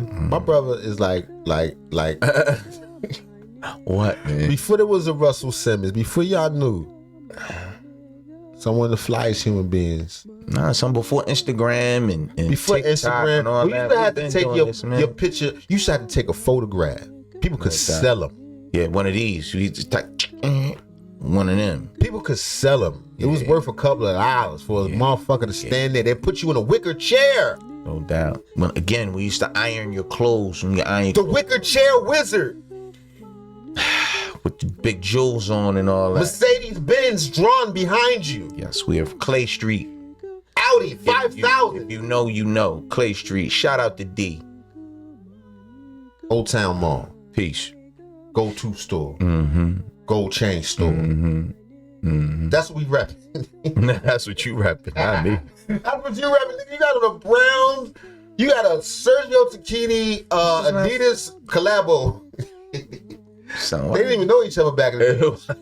My brother is like what, man? Before there was a Russell Simmons, before y'all knew, someone of the flyest human beings. Nah, some before Instagram and before TikTok Instagram, and all you used to have to take your picture. You used to have to take a photograph. People could sell them. Yeah, one of these. You just type one of them. People could sell them. It was worth a couple of dollars for a motherfucker to stand there. They put you in a wicker chair. No doubt. Well, again, we used to iron your clothes when you iron the wicker chair wizard. With the big jewels on and all that. Mercedes Benz drawn behind you. Yes, we have Clay Street. Audi 5,000. If you know, you know. Clay Street. Shout out to D. Old Town Mall. Peace. Go-to store. Mm-hmm. Gold chain store. Mm-hmm. Mm-hmm. That's what we rep. That's what you repping, not me. That's what you repping. You got on a Browns. You got a Sergio Tacchini Adidas collabo. Son, they didn't even know each other back in the day.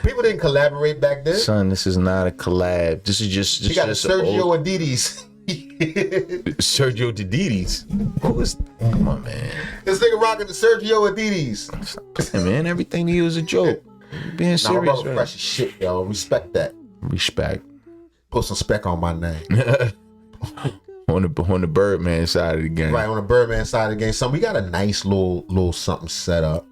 People didn't collaborate back then. Son, this is not a collab. This is just. You got a Sergio Adidas. Sergio Adidas. What was? Come on, man. This nigga rocking the Sergio Adidas. Hey, man, everything to you is a joke. Being serious, my brother right? Fresh as shit, yo. Respect that. Respect. Put some spec on my name. on the Birdman side of the game. Right, on the Birdman side of the game. So we got a nice little something set up.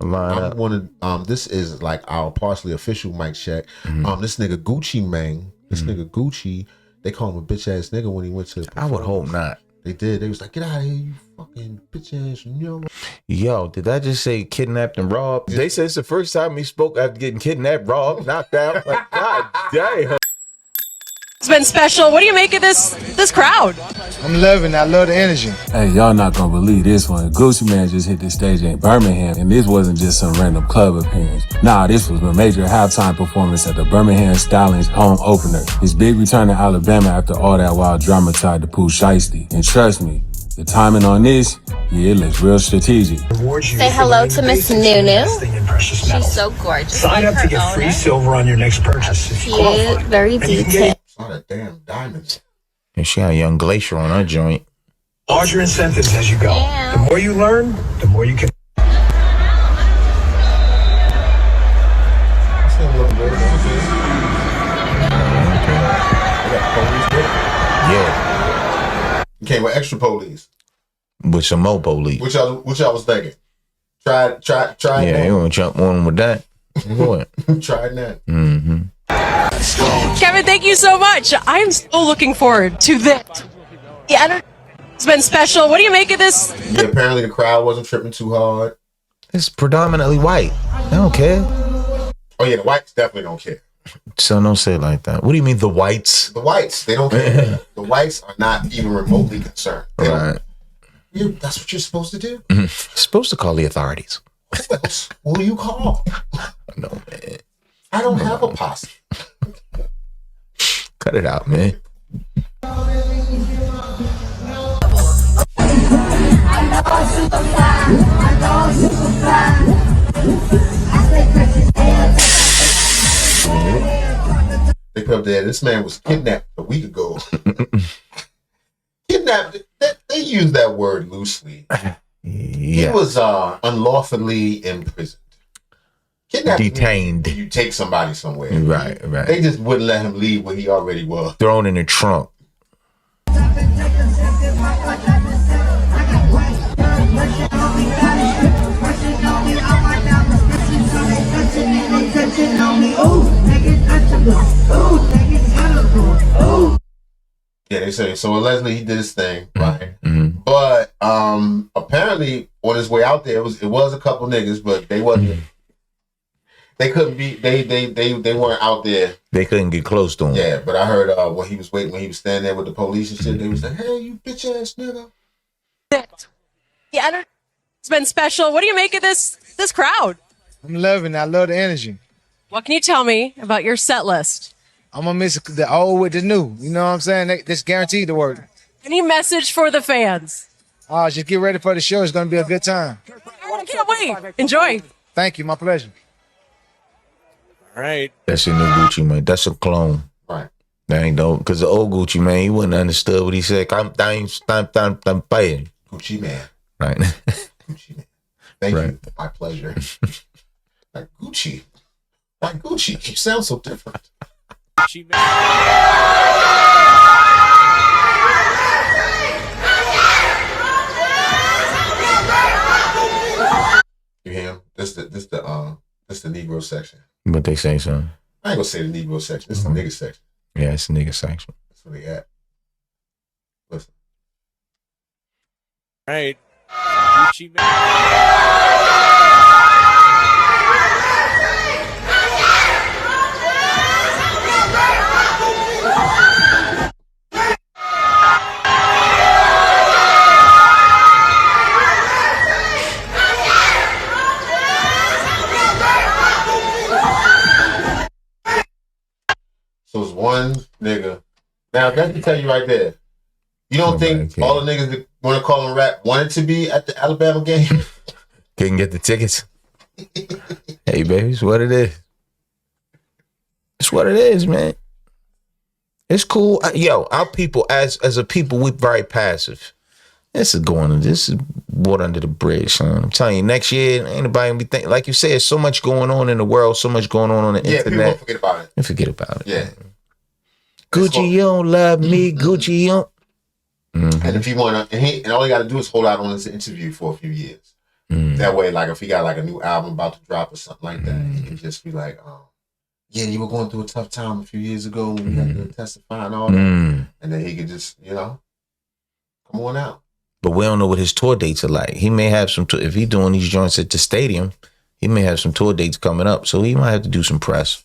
This is like our partially official mic check. Mm-hmm. This nigga Gucci Mane, nigga Gucci, they call him a bitch ass nigga when he went to. I would hope not. They did. They was like, get out of here, you fucking bitch ass. Yo, did I just say kidnapped and robbed? They said it's the first time he spoke after getting kidnapped, robbed, knocked out. Like, God damn. It's been special. What do you make of this crowd? I'm loving it. I love the energy. Hey, y'all not gonna believe this one. Gucci Mane just hit the stage in Birmingham, and this wasn't just some random club appearance. Nah, this was a major halftime performance at the Birmingham Stallings home opener. His big return to Alabama after all that wild drama tied to Pooh Shiesty. And trust me, the timing on this, it looks real strategic. Say hello to Miss Nunu. She's so gorgeous. Sign up to get free silver on your next purchase. Cute, very detailed. All that damn diamonds. And she got a young glacier on her joint. Larger incentives as you go. Damn. The more you learn, the more you can. Yeah. You came with extra police. With some more police. Which I was thinking. Try. Yeah, you want to jump on with that? Go ahead. Try that. Mm-hmm. Kevin, thank you so much. I'm so looking forward to this. Yeah, it's been special. What do you make of this? Yeah, apparently the crowd wasn't tripping too hard. It's predominantly white. I don't care. Oh yeah, the whites definitely don't care. So don't say it like that. What do you mean the whites? The whites, they don't care. The whites are not even remotely concerned. Right. That's what you're supposed to do. Mm-hmm. Supposed to call the authorities. Who else will you call? No, man. I don't have a posse. Cut it out, man. They put up there, this man was kidnapped a week ago. Kidnapped, they use that word loosely. Yeah. He was unlawfully imprisoned. Detained. You take somebody somewhere. Right. They just wouldn't let him leave where he already was. Thrown in the trunk. Yeah, they say so. Allegedly, he did his thing, right? Mm-hmm. But apparently, on his way out there, it was a couple niggas, but they wasn't. They couldn't be. They weren't out there. They couldn't get close to him. Yeah, but I heard when he was standing there with the police and shit, they was like, "Hey, you bitch ass nigga." Yeah, it's been special. What do you make of this crowd? I'm loving it. I love the energy. What can you tell me about your set list? I'm gonna mix the old with the new. You know what I'm saying? That's guaranteed to work. Any message for the fans? Just get ready for the show. It's gonna be a good time. I can't wait. Enjoy. Thank you. My pleasure. All right. That's your new Gucci Mane. That's a clone. Right. That ain't dope. Because the old Gucci Mane, he wouldn't understood what he said. I'm paying. Gucci man. Right. Gucci Man. Thank Right. you. My pleasure. Like Gucci. Like Gucci. You sound so different. Gucci Man. You hear him? This the Negro section. But they say something. I ain't gonna say the Negro section. This is the nigga section. Yeah, it's a nigga section. That's where they at. Listen. Right. Gucci Man. So it's one nigga. Now, that can tell you right there. You don't think all the niggas that want to call him rap wanted to be at the Alabama game? Couldn't get the tickets. Hey, baby, it's what it is. It's what it is, man. It's cool. Yo, our people, as a people, we're very passive. This is water under the bridge, son. I'm telling you, next year, ain't nobody gonna be thinking. Like you said, so much going on in the world, so much going on the internet. People won't forget about it. And forget about it. Yeah. Gucci, you don't love me. Gucci, you don't. And if he want to, and all he got to do is hold out on his interview for a few years. That way, like if he got like a new album about to drop or something like that, he can just be like, yeah, you were going through a tough time a few years ago when you had to testify and all that. And then he could just, come on out. But we don't know what his tour dates are like. He may have some, if he's doing these joints at the stadium, he may have some tour dates coming up. So he might have to do some press.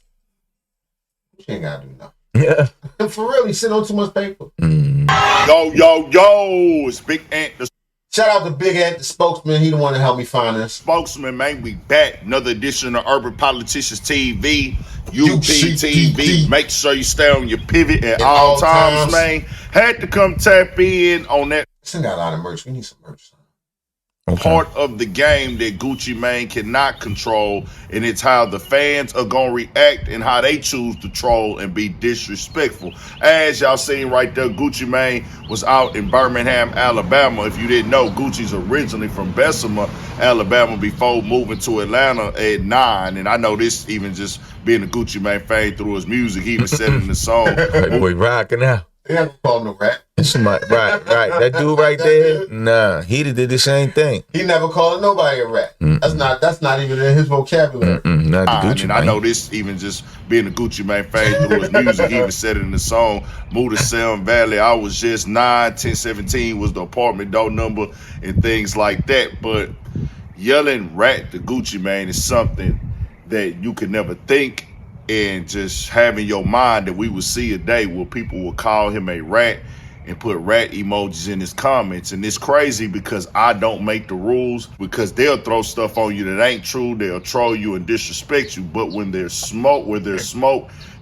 He ain't got to do nothing. Yeah. For real, he's sitting on too much paper. Yo, it's Big Ant, the Shout out to Big Ant, the spokesman. He the one to help me find this. spokesman, man. We back. Another edition of Urban Politicians TV, UPTV. Make sure you stay on your pivot at all times, man. Had to come tap in on that This thing got a lot of merch. We need some merch. part of the game that Gucci Mane cannot control, and it's how the fans are gonna react and how they choose to troll and be disrespectful. As y'all seen right there, Gucci Mane was out in Birmingham, Alabama. If you didn't know, Gucci's originally from Bessemer, Alabama, before moving to Atlanta at 9. And I know this even just being a Gucci Mane fan through his music. He even said it in the song. That boy rocking out. They haven't called him no rat. Somebody, right. That dude right there, nah, he did the same thing. He never called nobody a rat. That's not even in his vocabulary. Not the Gucci And Mane. I know this even just being a Gucci Mane fan through his music. He even said it in the song, Move to Sound Valley. I was just 9, 10, 17 was the apartment door number and things like that. But yelling rat to Gucci Mane is something that you could never think, and just having your mind that we would see a day where people will call him a rat and put rat emojis in his comments. And it's crazy because I don't make the rules, because they'll throw stuff on you that ain't true. They'll troll you and disrespect you. But when there's smoke,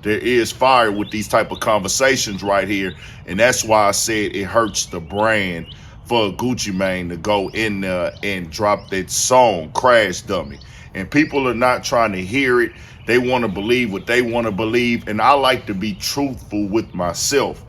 there is fire with these type of conversations right here. And that's why I said it hurts the brand for Gucci Mane to go in there and drop that song, Crash Dummy. And people are not trying to hear it. They want to believe what they want to believe. And I like to be truthful with myself.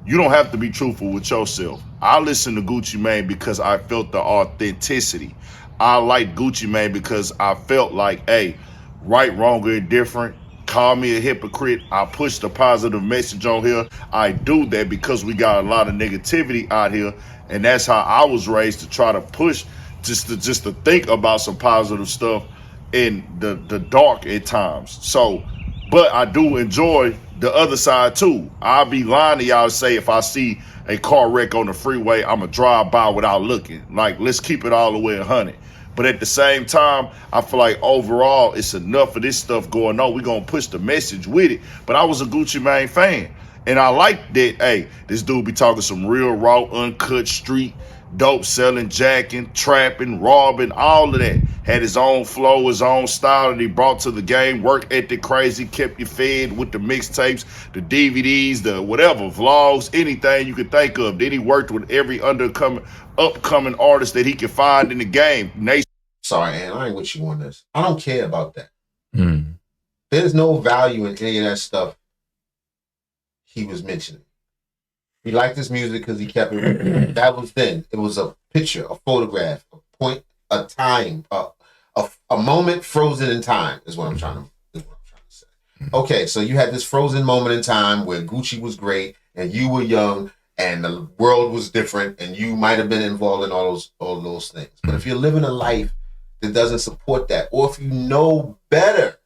You don't have to be truthful with yourself. I listen to Gucci Mane because I felt the authenticity. I like Gucci Mane because I felt like, hey, right, wrong, or indifferent, call me a hypocrite. I push the positive message on here. I do that because we got a lot of negativity out here. And that's how I was raised, to try to push, just to think about some positive stuff in the dark at times. So, but I do enjoy the other side too. I'll be lying to y'all to say if I see a car wreck on the freeway, I'ma drive by without looking. Like, let's keep it all the way 100. But at the same time, I feel like overall it's enough of this stuff going on. We're gonna push the message with it. But I was a Gucci Mane fan. And I like that, hey, this dude be talking some real raw, uncut street, dope selling, jacking, trapping, robbing, all of that. Had his own flow, his own style that he brought to the game. Work ethic crazy, kept you fed with the mixtapes, the DVDs, the whatever, vlogs, anything you could think of. Then he worked with every upcoming artist that he could find in the game. Sorry, Ann, I ain't with you on this. I don't care about that. There's no value in any of that stuff he was mentioning. He liked his music because he kept it. That was then. It was a picture, a photograph, a point, a time, a moment frozen in time is what I'm trying to say. Okay, so you had this frozen moment in time where Gucci was great and you were young and the world was different and you might have been involved in all those things. But if you're living a life that doesn't support that, or if you know better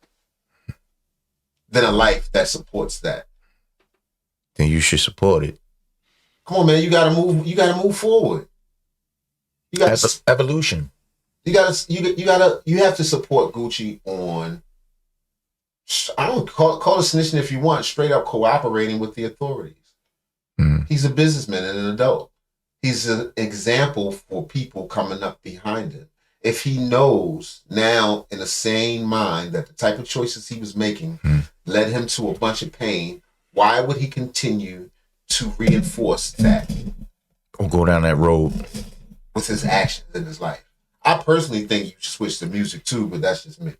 than a life that supports that, then you should support it. Come on, man, you gotta move forward. You got evolution. You have to support Gucci on, I don't call it snitching if you want, straight up cooperating with the authorities. He's a businessman and an adult. He's an example for people coming up behind him. If he knows now in a sane mind that the type of choices he was making led him to a bunch of pain, why would he continue to reinforce that? Or go down that road with his actions in his life? I personally think you should switch to music too, but that's just me.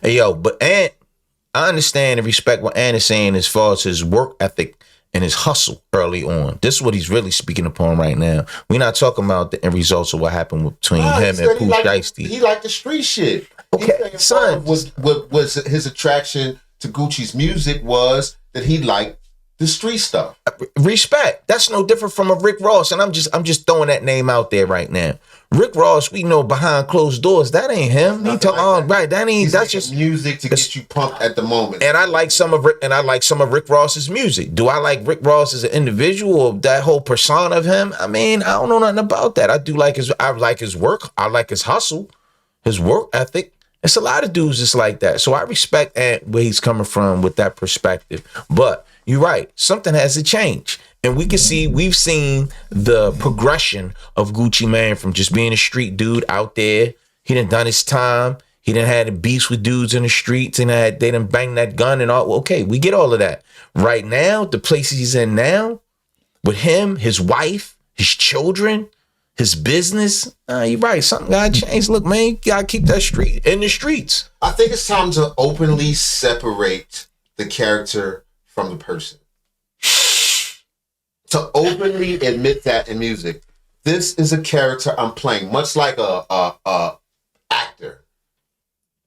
Hey, yo, but Ant, I understand and respect what Ant is saying as far as his work ethic and his hustle early on. This is what he's really speaking upon right now. We're not talking about the end results of what happened between him and Pooh Shiesty. He liked the street shit. Okay, son. Was his attraction to Gucci's music was that he liked the street stuff. Respect. That's no different from a Rick Ross, and I'm just throwing that name out there right now. Rick Ross, we know behind closed doors, that ain't him. He talking right. That's just music to get you pumped at the moment. And I like some of Rick Ross's music. Do I like Rick Ross as an individual or that whole persona of him? I mean, I don't know nothing about that. I like his work. I like his hustle, his work ethic. It's a lot of dudes just like that. So I respect Ant where he's coming from with that perspective. But you're right. Something has to change. And we've seen the progression of Gucci Mane from just being a street dude out there. He done his time. He done had beefs with dudes in the streets and they done banged that gun and all. Okay, we get all of that. Right now, the place he's in now, with him, his wife, his children, his business, you're right. Something gotta change. Look, man, you gotta keep that street in the streets. I think it's time to openly separate the character from the person. To openly admit that in music, this is a character I'm playing, much like a actor.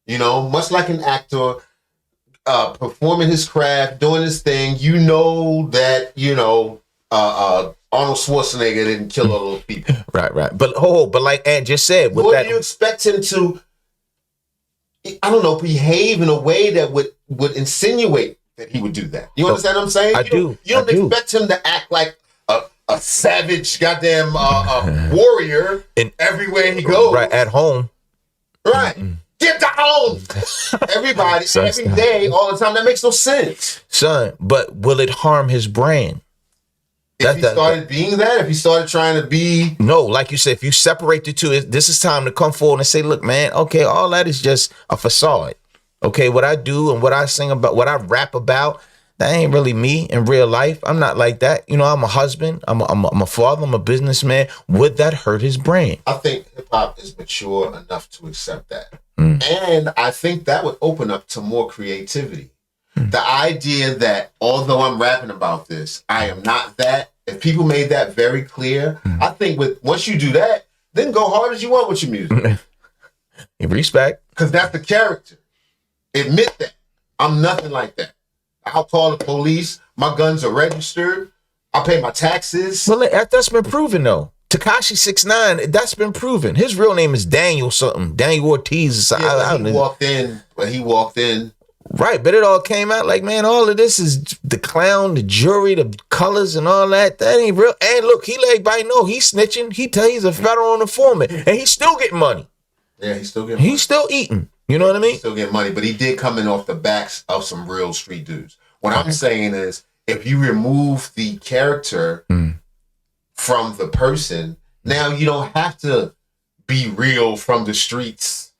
You know, much like an actor performing his craft, doing his thing. You know that Arnold Schwarzenegger didn't kill all those people. Right. But like Ant just said, what do you expect him to? I don't know, behave in a way that would insinuate that he would do that. You understand what I'm saying? You don't expect him to act like a savage goddamn warrior everywhere he goes. Right, at home. Right. Get down! Everybody, every day, all the time. That makes no sense. Son, but will it harm his brand? If he started being that, if he started trying to be... No, like you said, if you separate the two, this is time to come forward and say, look, man, okay, all that is just a facade. Okay, what I do and what I sing about, what I rap about, that ain't really me in real life. I'm not like that. You know, I'm a husband. I'm a father. I'm a businessman. Would that hurt his brand? I think hip-hop is mature enough to accept that. And I think that would open up to more creativity. The idea that although I'm rapping about this, I am not that. If people made that very clear, I think once you do that, then go hard as you want with your music. Respect. Because that's the character. Admit that. I'm nothing like that. I'll call the police. My guns are registered. I pay my taxes. Well, that's been proven though. Tekashi 6ix9ine, that's been proven. His real name is Daniel something. Daniel Ortiz. Yeah, he walked in. Right, but it all came out like, man, all of this is the clown, the jury, the colors and all that. That ain't real. And look, he let everybody know he's snitching. He's a federal informant. And he's still getting money. Yeah, he's still getting money. He's still eating. You know what I mean? He's still getting money, but he did come in off the backs of some real street dudes. What I'm saying is, if you remove the character from the person, now you don't have to be real from the streets.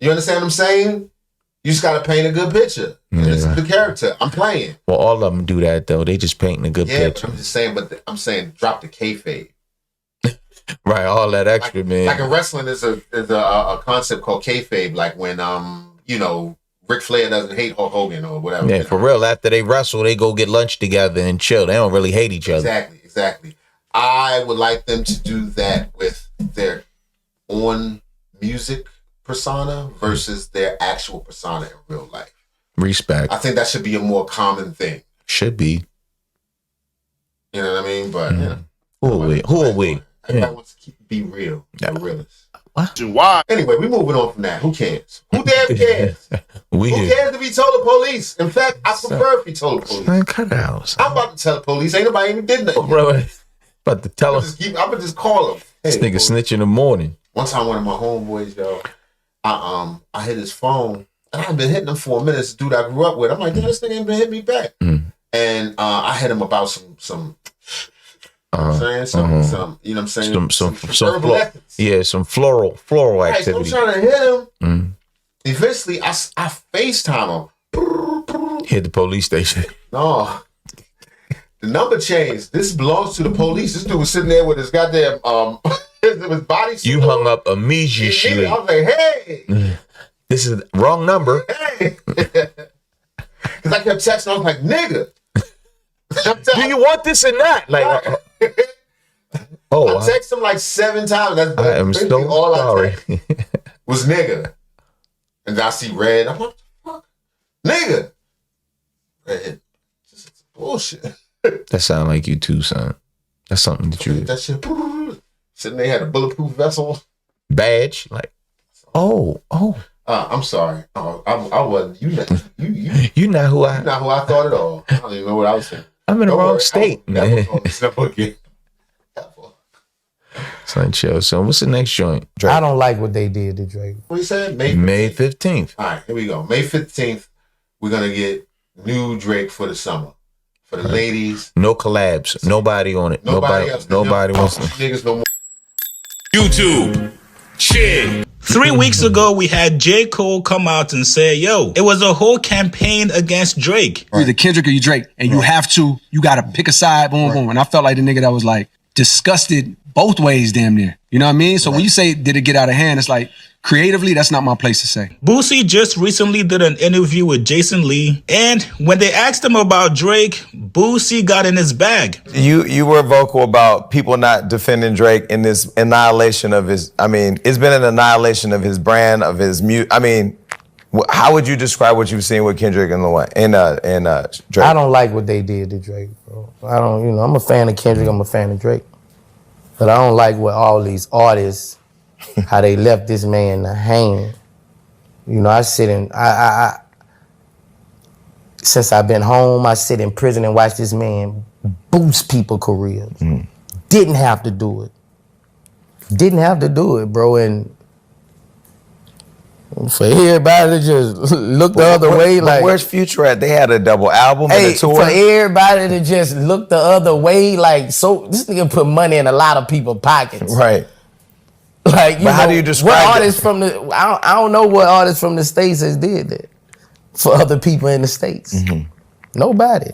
You understand what I'm saying? You just got to paint a good picture. And this is the character I'm playing. Well, all of them do that, though. They just painting a good picture. I'm just saying, I'm saying drop the kayfabe. Right, all that extra, man. Like in wrestling, is a concept called kayfabe, like when, Ric Flair doesn't hate Hulk Hogan or whatever. Yeah, for real. After they wrestle, they go get lunch together and chill. They don't really hate each other. Exactly. I would like them to do that with their on music persona versus their actual persona in real life. Respect. I think that should be a more common thing. Should be. You know what I mean? But you know, Who are we? Everybody wants to be real. The realist. Why? Anyway, we moving on from that. Who cares? Who damn cares? Who cares if he told the police? In fact, I prefer if he told the police. Man, cut out. Son. I'm about to tell the police. Ain't nobody even did nothing. Bro, about to tell him. I'm gonna just call him. Hey, This nigga snitch in the morning. One time, one of my homeboys, yo, I hit his phone, and I've been hitting him for a minute. This dude I grew up with. I'm like, damn, this nigga ain't been hitting me back. And I hit him about some. You know what I'm saying? Some, you know what I'm saying? Some some floral activity. So I'm trying to hit him. Eventually, I FaceTime him. Hit the police station. No. The number changed. This belongs to the police. This dude was sitting there with his goddamn his body suit. You hung up immediately. I was like, hey. This is the wrong number. Hey. Because I kept texting. I was like, nigga. Do you want this or not? Like, I texted him like 7 times. That's I am so all sorry. I texted was nigga. And I see red. I'm like, what the fuck? Nigga. Red. This is bullshit. That sound like you too, son. That's something that you... That shit. Sitting there, had a bulletproof vessel. Badge. Like, oh. I'm sorry. I wasn't. You not who I... You're not who I thought at all. I don't even know what I was saying. I'm in the wrong state, man. Son, chill. So what's the next joint? Drake. I don't like what they did to Drake. What you said? May 15th. All right, here we go. May 15th, we're going to get new Drake for the summer. For the ladies. No collabs. Nobody on it. Nobody wants to. Niggas no more. YouTube. Shit. 3 weeks ago, we had J. Cole come out and say, yo, it was a whole campaign against Drake. You're either Kendrick or you Drake. And you have to, you got to pick a side, boom, boom. And I felt like the nigga that was like disgusted both ways damn near. You know what I mean? So when you say, did it get out of hand? It's like, creatively, that's not my place to say. Boosie just recently did an interview with Jason Lee. And when they asked him about Drake, Boosie got in his bag. You were vocal about people not defending Drake in this annihilation of his, I mean, it's been an annihilation of his brand, of his music. I mean, how would you describe what you've seen with Kendrick and Drake? I don't like what they did to Drake, bro. I don't, I'm a fan of Kendrick, I'm a fan of Drake. But I don't like what all these artists, how they left this man hanging. I sit in, since I've been home, I sit in prison and watch this man boost people's careers. Didn't have to do it. Didn't have to do it, bro. And for everybody to just look the other way, like, where's Future at? They had a double album and a tour. For everybody to just look the other way, like, so this nigga put money in a lot of people's pockets. Right. Like, how do you describe what artists from the? I don't know what artists from the States has did that for other people in the States. Nobody.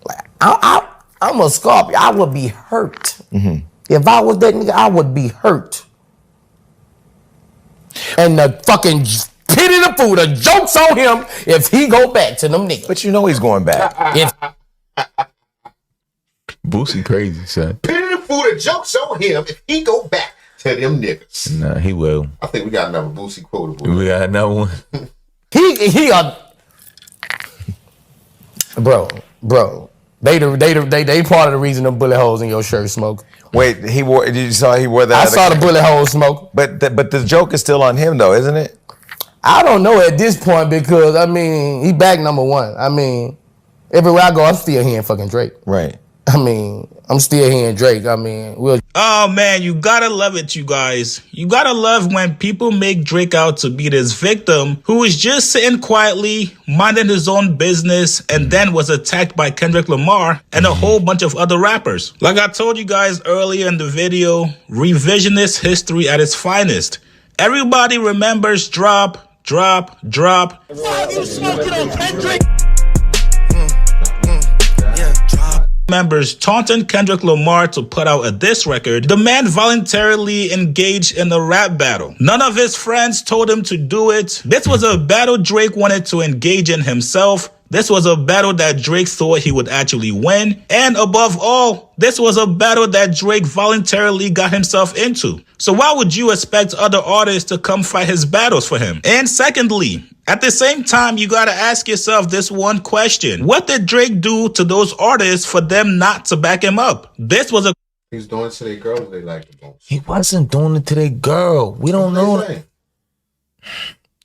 Like, I'm a Scorpio. I would be hurt if I was that nigga. I would be hurt. And the fucking pity the fool, the joke's on him if he go back to them niggas. But he's going back. Boosie crazy, son. Pity the fool, the joke's on him if he go back to them niggas. Nah, he will. I think we got another Boosie quotable. We got another one. He bro. They part of the reason the bullet holes in your shirt smoke. Wait, he wore that? I saw the bullet hole smoke. But the joke is still on him though, isn't it? I don't know at this point because he back number one. Everywhere I go, I'm still hearing fucking Drake. Right. I'm still hearing Drake. Oh man, you gotta love it, you guys. You gotta love when people make Drake out to be this victim who is just sitting quietly, minding his own business, and then was attacked by Kendrick Lamar and a whole bunch of other rappers. Like I told you guys earlier in the video, revisionist history at its finest. Everybody remembers drop. Why are you smoking on Kendrick? Members taunting Kendrick Lamar to put out a diss record. The man voluntarily engaged in a rap battle. None of his friends told him to do it. This was a battle Drake wanted to engage in himself. this was a battle that Drake thought he would actually win. And above all, this was a battle that Drake voluntarily got himself into. So why would you expect other artists to come fight his battles for him? And secondly, at the same time, you gotta ask yourself this one question. What did Drake do to those artists for them not to back him up? This was a... He's doing it to their girls they like the most. He wasn't doing it to their girl. We don't know.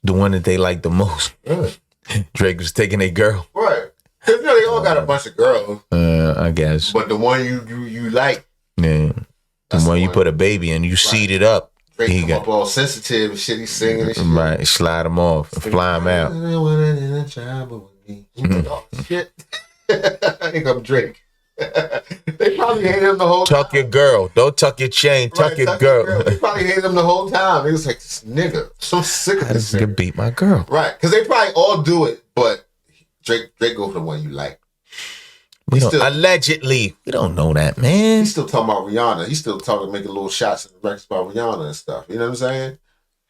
The one that they like the most. Really? Drake was taking a girl. Right. Because they all got a bunch of girls. I guess. But the one you like. Yeah. The one you put a baby in, you seed it up. Drake he got up all sensitive and shit. He's singing and shit. Right. Slide him off and fly him out. Shit. Here come Drake. They probably hated him the whole time. Tuck your girl. Don't tuck your chain. Tuck your girl. They probably hated him the whole time. He was like, this nigga. I'm so sick of this nigga. Beat my girl. Right. Because they probably all do it, but Drake go for the one you like. We don't, allegedly. We don't know that, man. He's still talking about Rihanna. He's still making little shots in the records about Rihanna and stuff. You know what I'm saying?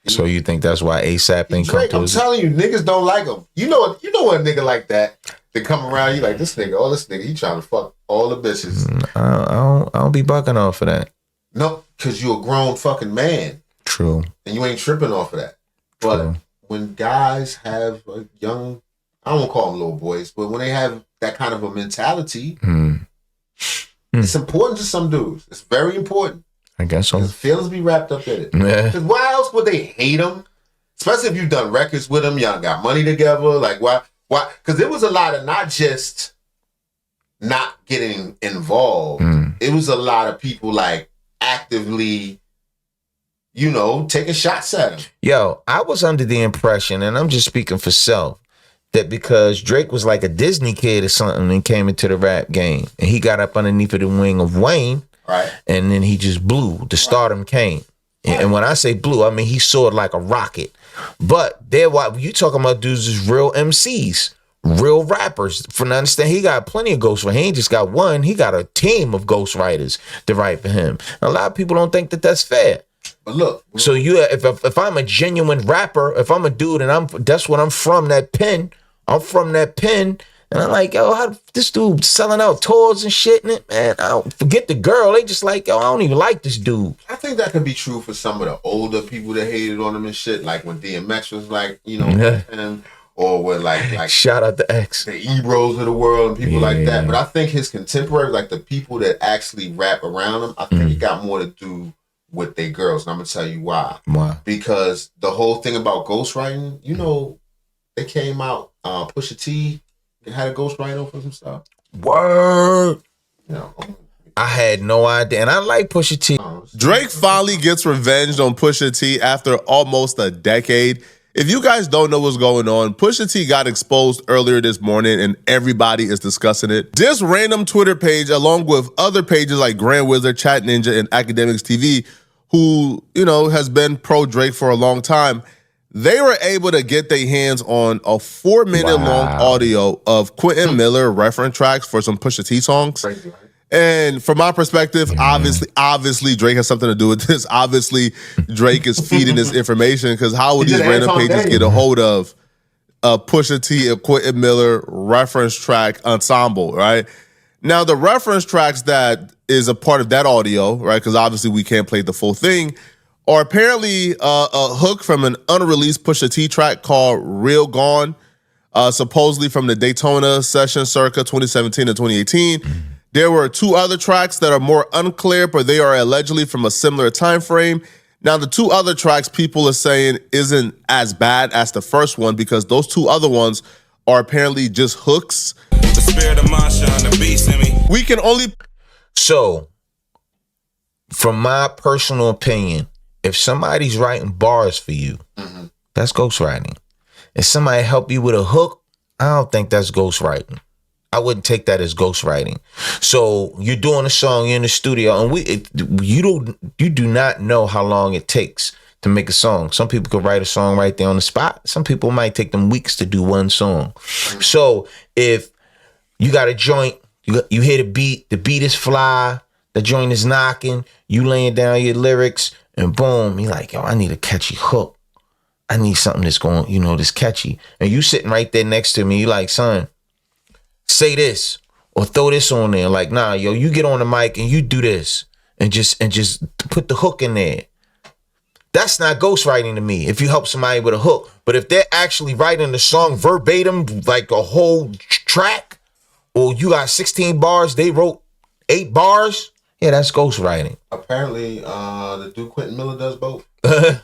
So you think that's why ASAP ain't come to I'm telling you, niggas don't like him. You know what a nigga like that come around, you like, this nigga, he trying to fuck all the bitches. I don't be bucking off of that. No, because you're a grown fucking man. True. And you ain't tripping off of that. But when guys have a young, I don't call them little boys, but when they have that kind of a mentality, it's important to some dudes. It's very important. I guess so. Feelings be wrapped up in it. Because why else would they hate him? Especially if you've done records with him, y'all got money together. Like, why? Because there was a lot of not just not getting involved. It was a lot of people like actively, taking shots at him. Yo, I was under the impression, and I'm just speaking for self, that because Drake was like a Disney kid or something and came into the rap game, and he got up underneath of the wing of Wayne, right? And then he just blew. The stardom came. Right. And when I say blew, I mean he soared like a rocket. But you talking about dudes is real MCs, real rappers. From understand, he got plenty of ghostwriters. He ain't just got one. He got a team of ghostwriters to write for him. And a lot of people don't think that that's fair. But look, so if I'm a genuine rapper, if I'm a dude and that's what I'm from, that pen. I'm from that pen. And I'm like, yo, how this dude selling out tours and shit, man? I don't forget the girl. They just like, yo, I don't even like this dude. I think that could be true for some of the older people that hated on him and shit. Like when DMX was like, and or when like shout out to X, the Ebros of the world and people like that. But I think his contemporary, like the people that actually rap around him, I think it got more to do with their girls. And I'm gonna tell you why. Why? Because the whole thing about ghostwriting, they came out. Pusha T had a ghostwriter for some stuff. Word. I had no idea, and I like Pusha T. Drake finally gets revenge on Pusha T after almost a decade. If you guys don't know what's going on, Pusha T got exposed earlier this morning, and everybody is discussing it. This random Twitter page, along with other pages like Grand Wizard, Chat Ninja, and Academics TV, who has been pro Drake for a long time, they were able to get their hands on a 4-minute long audio of Quentin Miller reference tracks for some Pusha T songs. Crazy, right? And from my perspective, obviously Drake has something to do with this. Obviously, Drake is feeding this information, because how would these random pages get a hold of a Pusha T and Quentin Miller reference track ensemble, right? Now, the reference tracks that is a part of that audio, right, because obviously we can't play the full thing, or apparently a hook from an unreleased Pusha T track called Real Gone, supposedly from the Daytona session circa 2017 and 2018. There were 2 other tracks that are more unclear, but they are allegedly from a similar time frame. Now, the 2 other tracks people are saying isn't as bad as the first one, because those 2 other ones are apparently just hooks. The spirit of Masha and the beast in me. We can only... So, from my personal opinion, if somebody's writing bars for you, that's ghostwriting. If somebody help you with a hook, I don't think that's ghostwriting. I wouldn't take that as ghostwriting. So you're doing a song, you're in the studio, and you do not know how long it takes to make a song. Some people could write a song right there on the spot. Some people might take them weeks to do one song. So if you got a joint, you hear the beat is fly, the joint is knocking, you laying down your lyrics, and boom, you're like, yo, I need a catchy hook. I need something that's going, that's catchy. And you sitting right there next to me, you like, son, say this or throw this on there. Like, nah, yo, you get on the mic and you do this and just put the hook in there. That's not ghostwriting to me if you help somebody with a hook. But if they're actually writing the song verbatim, like a whole track, or you got 16 bars, they wrote 8 bars, yeah, that's ghostwriting. Apparently, the dude Quentin Miller does both.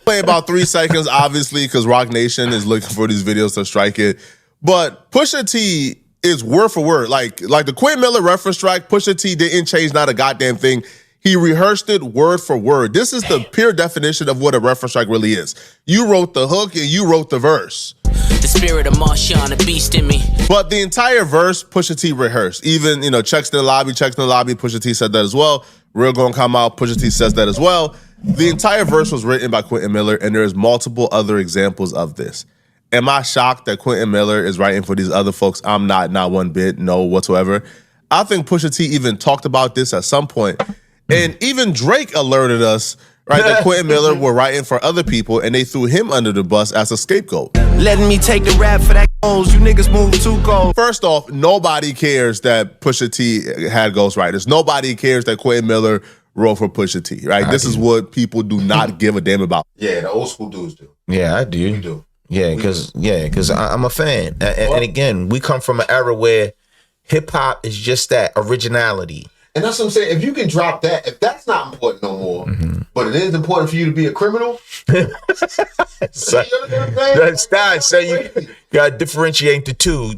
Play about 3 seconds, obviously, because Rock Nation is looking for these videos to strike it. But Pusha T is word for word. Like the Quentin Miller reference track, Pusha T didn't change not a goddamn thing. He rehearsed it word for word. This is the pure definition of what a reference track really is. You wrote the hook and you wrote the verse. The spirit of Marshawn, the beast in me. But the entire verse, Pusha T rehearsed. Even, checks in the lobby, Pusha T said that as well. Real gonna come out, Pusha T says that as well. The entire verse was written by Quentin Miller, and there's multiple other examples of this. Am I shocked that Quentin Miller is writing for these other folks? I'm not one bit, no whatsoever. I think Pusha T even talked about this at some point. And even Drake alerted us, right, that Quentin Miller were writing for other people, and they threw him under the bus as a scapegoat. Letting me take the rap for that goals. You niggas move too cold. First off, nobody cares that Pusha T had ghostwriters. Nobody cares that Quentin Miller wrote for Pusha T, right? This is what people do not give a damn about. Yeah, the old school dudes do. Yeah, I do. We do. Yeah, because I'm a fan. And again, we come from an era where hip-hop is just that, originality. And that's what I'm saying. If you can drop that, if that's not important no more, but it is important for you to be a criminal, so, that's not. So you gotta differentiate the two.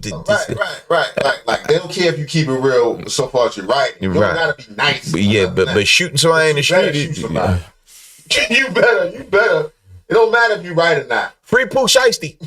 Right. Like they don't care if you keep it real so far as you're right. You don't gotta be nice. But shooting somebody in the street, you better. It don't matter if you right or not. Free Pooh Shiesty.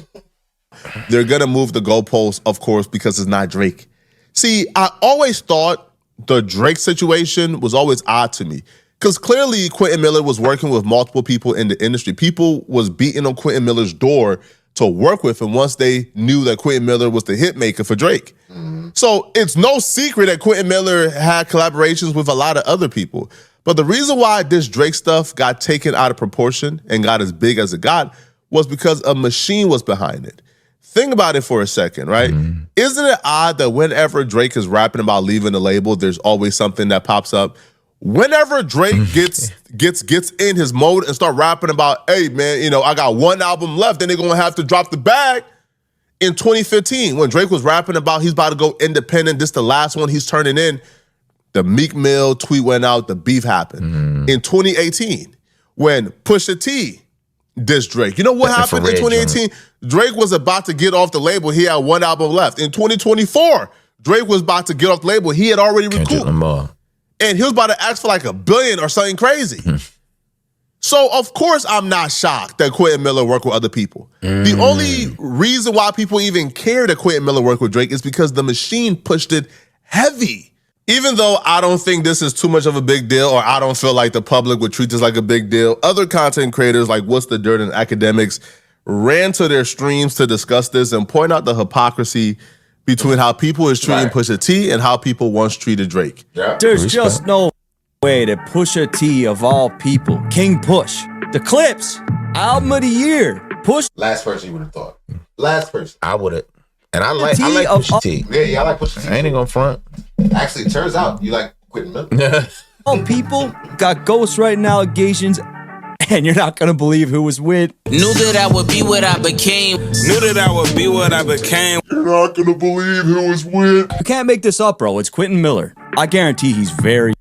They're gonna move the goalposts, of course, because it's not Drake. See, I always thought the Drake situation was always odd to me, because clearly Quentin Miller was working with multiple people in the industry. People was beating on Quentin Miller's door to work with him once they knew that Quentin Miller was the hit maker for Drake. So it's no secret that Quentin Miller had collaborations with a lot of other people. But the reason why this Drake stuff got taken out of proportion and got as big as it got was because a machine was behind it. Think about it for a second, right? Isn't it odd that whenever Drake is rapping about leaving the label, there's always something that pops up? Whenever Drake gets in his mode and start rapping about, hey man, I got one album left, then they're gonna have to drop the bag. In 2015, when Drake was rapping about he's about to go independent, this the last one he's turning in, the Meek Mill tweet went out, the beef happened. In 2018, when Pusha T dissed Drake, you know what happened in 2018? Drake was about to get off the label. He had one album left. In 2024, Drake was about to get off the label. He had already recouped. And he was about to ask for like $1 billion or something crazy. So, of course, I'm not shocked that Quentin Miller worked with other people. The only reason why people even care that Quentin Miller worked with Drake is because the machine pushed it heavy. Even though I don't think this is too much of a big deal, or I don't feel like the public would treat this like a big deal, other content creators like What's the Dirt and Academics ran to their streams to discuss this and point out the hypocrisy between how people is treating Pusha T and how people once treated Drake. There's just no way that Pusha T, of all people, King Push, the Clips, album of the year, Push. Last person you would have thought. Last person. I would have. And I like Pusha T. Yeah, I like Pusha T. I ain't gonna front. Actually, it turns out you like Quentin Miller. All people got ghostwriting allegations, and you're not gonna believe who was with. Knew that I would be what I became. You're not gonna believe who was with. You can't make this up, bro. It's Quentin Miller. I guarantee he's very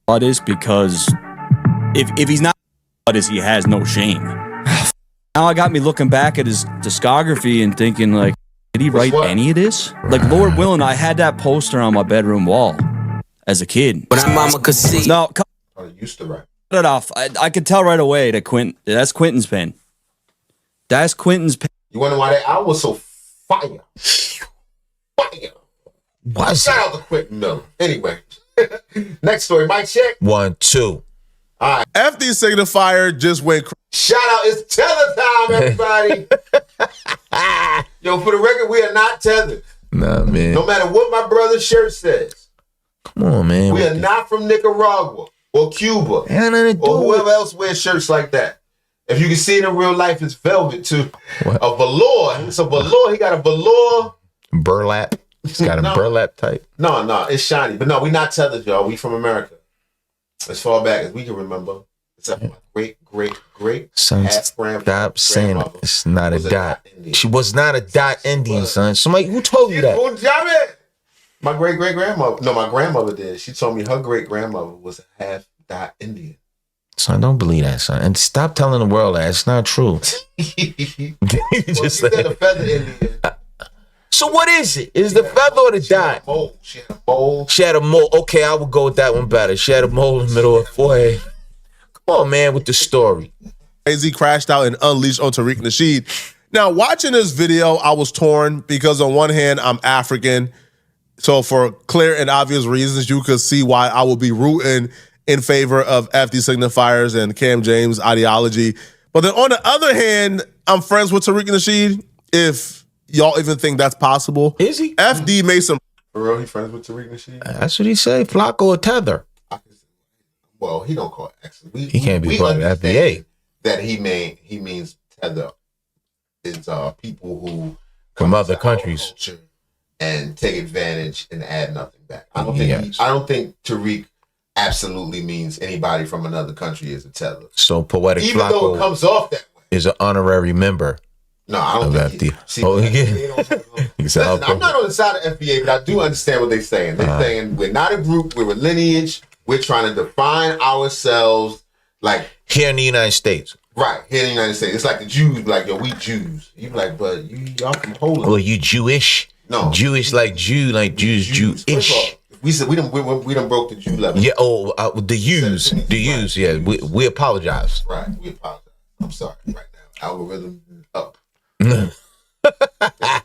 artist, because if he's not artist, he has no shame. Now I got me looking back at his discography and thinking, like, did he write any of this? Like, Lord willing, I had that poster on my bedroom wall as a kid. But my mama could see. No, I used to write. Cut it off. I could tell right away that that's Quentin's pen. That's Quentin's pen. You wonder why that album was so fire? Fire. Shout out to Quentin Miller. Anyway, next story. Mic check. 1, 2. All right. FD Signifier just went Shout out. It's tether time, everybody. Yo, for the record, we are not tethered. Nah, man. No matter what my brother's shirt says. Come on, man. We are not from Nicaragua or Cuba or whoever else wears shirts like that. If you can see it in real life, it's velvet too. What? A velour. It's a velour. He got a velour burlap It's got a burlap type. No, it's shiny. But no, we not tethered, y'all. We from America. As far back as we can remember. Except for my great son, stop saying it. It's not a dot. She was not a dot Indian, son. Somebody, who told you that? My great-great-grandmother. No, my grandmother did. She told me her great-grandmother was a half dot Indian. Son, don't believe that, son. And stop telling the world that. It's not true. Just said a feather Indian. So what is it? Is the feather or the dot? She had a mole. She had a mole. Okay, I would go with that one better. She had a mole in the middle of her forehead. Come on, man, with the story. AZ crashed out and unleashed on Tariq Nasheed. Now, watching this video, I was torn because on one hand, I'm African. So for clear and obvious reasons, you could see why I would be rooting in favor of FD signifiers and Cam James ideology. But then on the other hand, I'm friends with Tariq Nasheed. If y'all even think that's possible. Is he? FD made some. For real, he friends with Tariq Nasheed? That's what he said. Flocko or tether. Well, he don't call it accent. He can't be part of the FBA. That he means tether is people who from other countries and take advantage and add nothing back. I don't think Tariq absolutely means anybody from another country is a tether. So poetic even Flocko though it comes off that way. Is an honorary member. No, I don't think Listen, I'm not on the side of FBA, but I do understand what they're saying. They're saying we're not a group, we're a lineage. We're trying to define ourselves like here in the United States. Right, here in the United States. It's like the Jews, like, yo, we Jews. You be like, but y'all from Poland. Well, you Jewish? No. Jewish like Jew, like Jews, Jewish. We said we done broke the Jew level. Yeah, the U's, yeah. We apologize. Right, we apologize. I'm sorry right now. Algorithm up.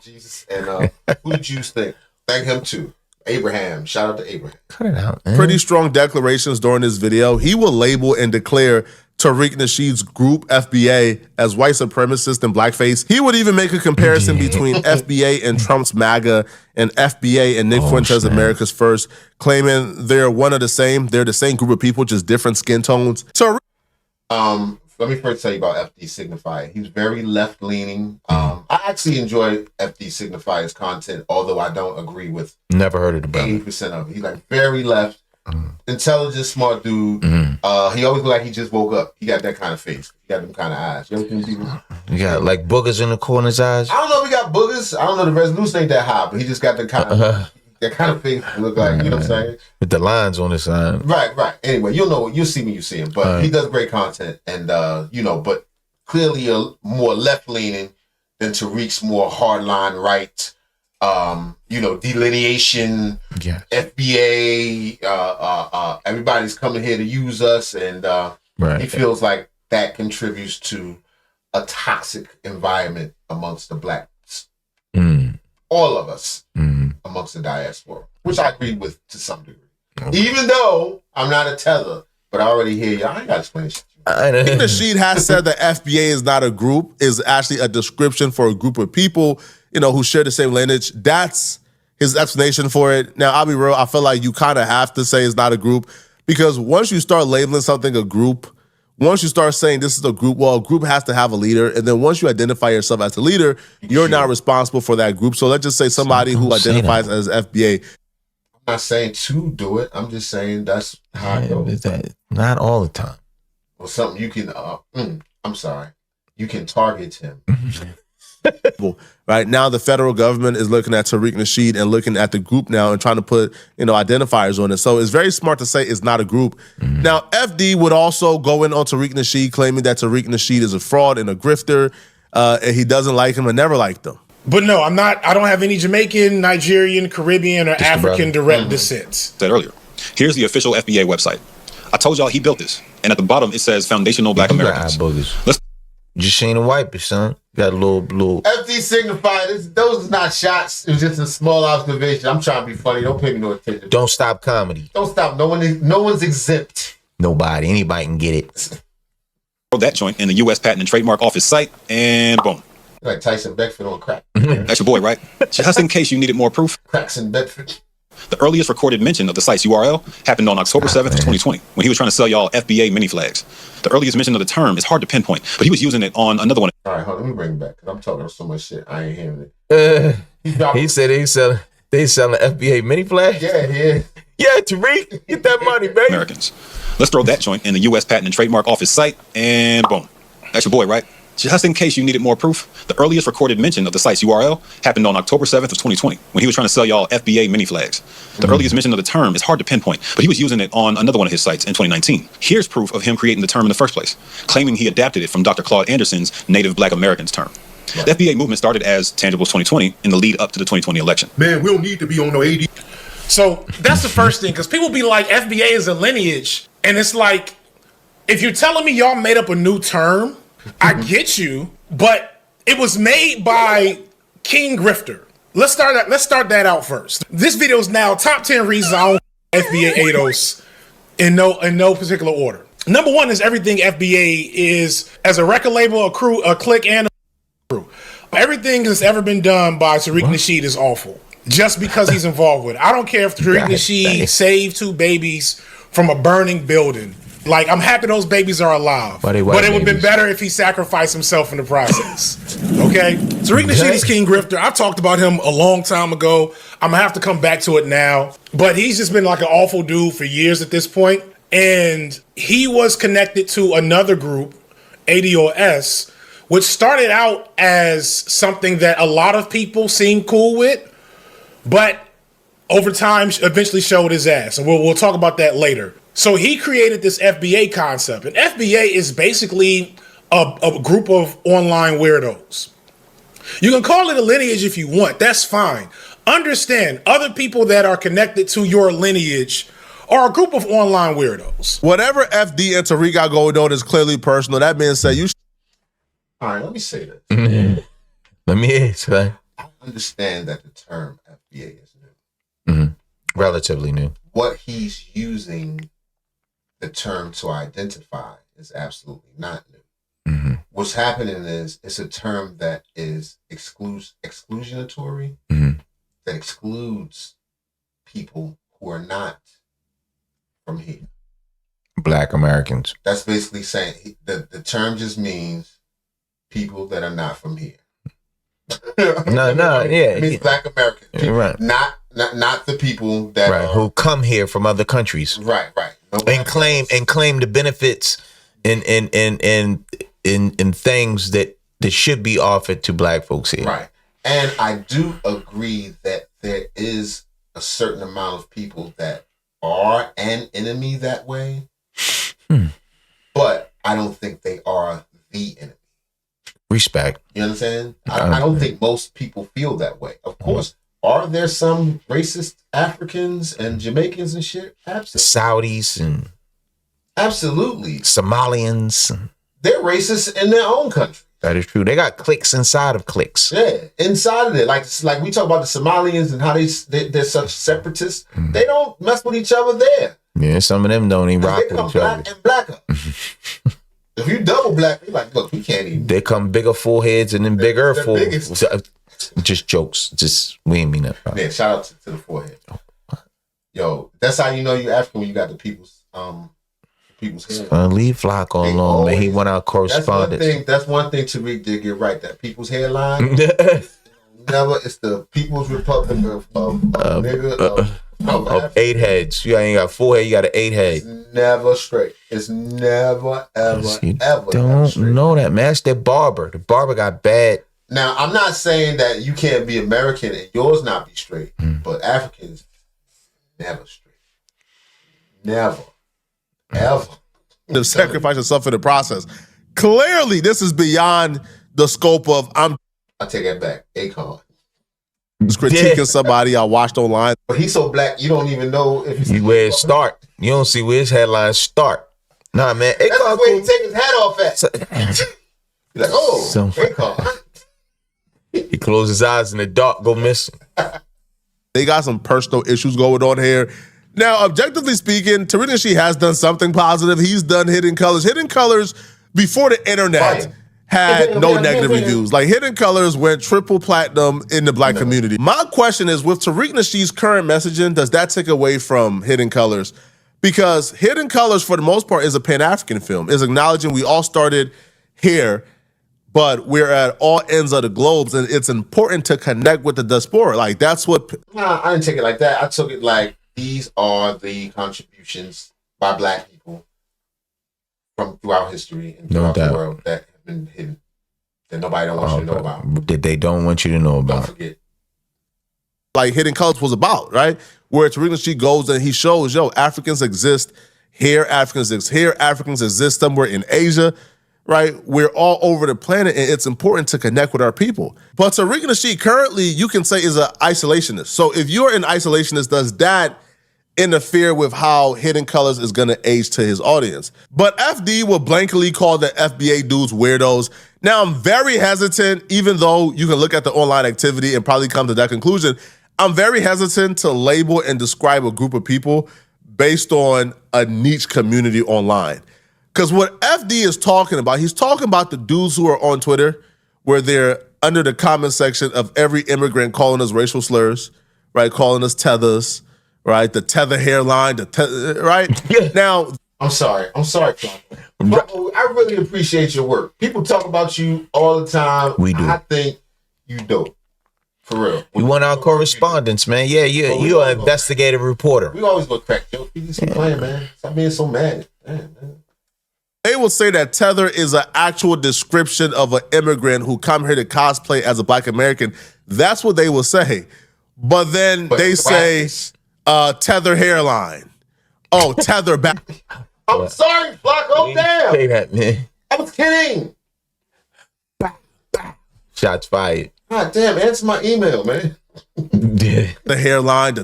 Jesus. And who the Jews think? Thank him too. Abraham. Shout out to Abraham. Cut it out, man. Pretty strong declarations during this video. He will label and declare Tariq Nasheed's group FBA as white supremacist and blackface. He would even make a comparison between FBA and Trump's MAGA and FBA and Nick Fuentes' America's First, claiming they're one of the same. They're the same group of people, just different skin tones. Let me first tell you about FD Signifier. He's very left-leaning. I actually enjoy FD Signifier's content, although I don't agree with never heard of the brother. 80% of it. He's like very left, intelligent, smart dude. He always look like he just woke up. He got that kind of face. He got them kind of eyes. You ever seen people? You got like boogers in the corner's eyes? I don't know if he got boogers. I don't know, the resolution ain't that high, but he just got the kind of that kind of face look like, you know what I'm saying? With the lines on his side. Right. Anyway, you'll see when you see him. But he does great content and but clearly more left leaning than Tariq's more hardline right. Delineation, FBA, everybody's coming here to use us, and he feels like that contributes to a toxic environment amongst the blacks. All of us amongst the diaspora, which I agree with to some degree. Even though I'm not a tether, but I already hear you. I ain't got to explain shit. Nasheed has said that FBA is not a group, is actually a description for a group of people, who share the same lineage. That's his explanation for it. Now, I'll be real. I feel like you kind of have to say it's not a group because once you start labeling something a group, once you start saying this is a group, well, a group has to have a leader. And then once you identify yourself as a leader, you're not responsible for that group. So let's just say somebody who identifies as FBA. I'm not saying to do it. I'm just saying that's how it goes. Not all the time. Well, something you can, I'm sorry, you can target him. Right now, the federal government is looking at Tariq Nasheed and looking at the group now and trying to put, identifiers on it. So it's very smart to say it's not a group. Now, FD would also go in on Tariq Nasheed, claiming that Tariq Nasheed is a fraud and a grifter, and he doesn't like him and never liked him. But no, I don't have any Jamaican, Nigerian, Caribbean, or African direct descent. Said earlier, here's the official FBA website. I told y'all he built this, and at the bottom it says Foundational Black Americans. Just ain't a wipe, son. Got a little. FD signified. Those are not shots. It was just a small observation. I'm trying to be funny. Don't pay me no attention. Don't stop comedy. Don't stop. No one's exempt. Nobody. Anybody can get it. That joint in the U.S. Patent and Trademark Office site, and boom. Like Tyson Beckford on crack. That's your boy, right? Just in case you needed more proof. Cracks in Bedford. The earliest recorded mention of the site's URL happened on October 7th, 2020, when he was trying to sell y'all FBA mini flags. The earliest mention of the term is hard to pinpoint, but he was using it on another one. All right, hold on, let me bring it back, because I'm talking so much shit, I ain't hearing it. He said he's selling. They selling FBA mini flags? Yeah. Yeah, Tariq, get that money, baby. Americans. Let's throw that joint in the U.S. Patent and Trademark Office site, and boom. That's your boy, right? Just in case you needed more proof, the earliest recorded mention of the site's URL happened on October 7th of 2020 when he was trying to sell y'all FBA mini flags. The earliest mention of the term is hard to pinpoint, but he was using it on another one of his sites in 2019. Here's proof of him creating the term in the first place, claiming he adapted it from Dr. Claude Anderson's Native Black Americans term. The FBA movement started as Tangibles 2020 in the lead up to the 2020 election. Man, we don't need to be on no AD. So that's the first thing, because people be like, FBA is a lineage. And it's like, if you're telling me y'all made up a new term, I get you, but it was made by King Grifter. Let's start that out first. This video is now top 10 reasons I don't FBA ADOS in no particular order. Number one is everything FBA is as a record label, a crew, a clique, and a crew. Everything that's ever been done by Tariq Nasheed is awful. Just because he's involved with it. I don't care if Tariq Nasheed saved 2 babies from a burning building. Like, I'm happy those babies are alive. But it would have been better if he sacrificed himself in the process. Okay? Tariq Nasheed is King Grifter. I talked about him a long time ago. I'm going to have to come back to it now. But he's just been like an awful dude for years at this point. And he was connected to another group, ADOS, which started out as something that a lot of people seemed cool with, but over time eventually showed his ass. And we'll talk about that later. So he created this FBA concept. And FBA is basically a group of online weirdos. You can call it a lineage if you want. That's fine. Understand, other people that are connected to your lineage are a group of online weirdos. Whatever FD and Tariq got going on is clearly personal. That being said, you... All right, let me say this. Let me ask, right? I understand that the term FBA is new. Relatively new. What he's using the term to identify is absolutely not new. What's happening is it's a term that is exclusionatory, that excludes people who are not from here. Black Americans. That's basically saying the term just means people that are not from here. It means Black Americans. People, right. Not the people that are, who come here from other countries. Right. And claim the benefits and things that should be offered to Black folks here. Right. And I do agree that there is a certain amount of people that are an enemy that way. But I don't think they are the enemy. Respect. You understand? I don't think most people feel that way. Of course, are there some racist Africans and Jamaicans and shit? Absolutely. Saudis and absolutely. Somalians. They're racist in their own country. That is true. They got cliques inside of cliques. Yeah, inside of it. Like we talk about the Somalians and how they're such separatists. They don't mess with each other there. Yeah, some of them don't even rock with each other. They come black and blacker. If you double black, you're like, look, we can't even. They come bigger foreheads and then bigger foreheads. Just jokes. Just, we ain't mean that. Probably. Yeah, shout out to the forehead. Yo, that's how you know you African when you got the people's hair. Leave Flock alone, man. He went out correspondence. That's one thing Tariq did get right. That people's hairline. Never. It's the People's Republic of 8 heads. You ain't got 4 heads. You got an 8 head. It's never straight. It's never ever. Don't know that, man. That's their barber. The barber got bad. Now, I'm not saying that you can't be American and yours not be straight, but Africans never straight. Never. Ever. To sacrifice yourself in the process. Clearly, this is beyond the scope of I take that back. Akon. Critiquing somebody I watched online. But he's so black, you don't even know if he's where it start. You don't see where his headlines start. Nah, man. That's the way he take his hat off at. You're like, oh, Akon. He closed his eyes in the dark, go missing. They got some personal issues going on here. Now, objectively speaking, Tariq Nasheed has done something positive. He's done Hidden Colors. Hidden Colors, before the internet, had no negative reviews. Like, Hidden Colors went triple platinum in the Black community. My question is, with Tariq Nasheed's current messaging, does that take away from Hidden Colors? Because Hidden Colors, for the most part, is a Pan-African film. It's acknowledging we all started here, but we're at all ends of the globes, and it's important to connect with the diaspora. Like, that's what... Nah, I didn't take it like that. I took it like these are the contributions by Black people from throughout history and throughout the world that have been hidden, that nobody don't want you to know about. That they don't want you to know about. Don't forget. Like Hidden Colors was about, right? Where Tariq Nasheed goes and he shows, yo, Africans exist here, Africans exist here, Africans exist somewhere in Asia, right? We're all over the planet, and it's important to connect with our people. But Tariq Nasheed currently, you can say, is an isolationist. So if you're an isolationist, does that interfere with how Hidden Colors is going to age to his audience? But FD will blankly call the FBA dudes weirdos. Now, I'm very hesitant, even though you can look at the online activity and probably come to that conclusion, I'm very hesitant to label and describe a group of people based on a niche community online. Because what FD is talking about, he's talking about the dudes who are on Twitter where they're under the comment section of every immigrant calling us racial slurs, right? Calling us tethers, right? The tether hairline, right? Now, I'm sorry, Flacco. I really appreciate your work. People talk about you all the time. We do. I think you dope. For real. You want our correspondence, man. Yeah, you're an investigative reporter. We always go crack jokes. You just keep playing, man. Stop being so mad. Man. They will say that tether is an actual description of an immigrant who come here to cosplay as a Black American. That's what they will say. But then they say tether hairline. Oh, tether back. I'm sorry, Flacco. Damn. Say that, man. I was kidding. Shots fired. God damn, answer my email, man. The hairline,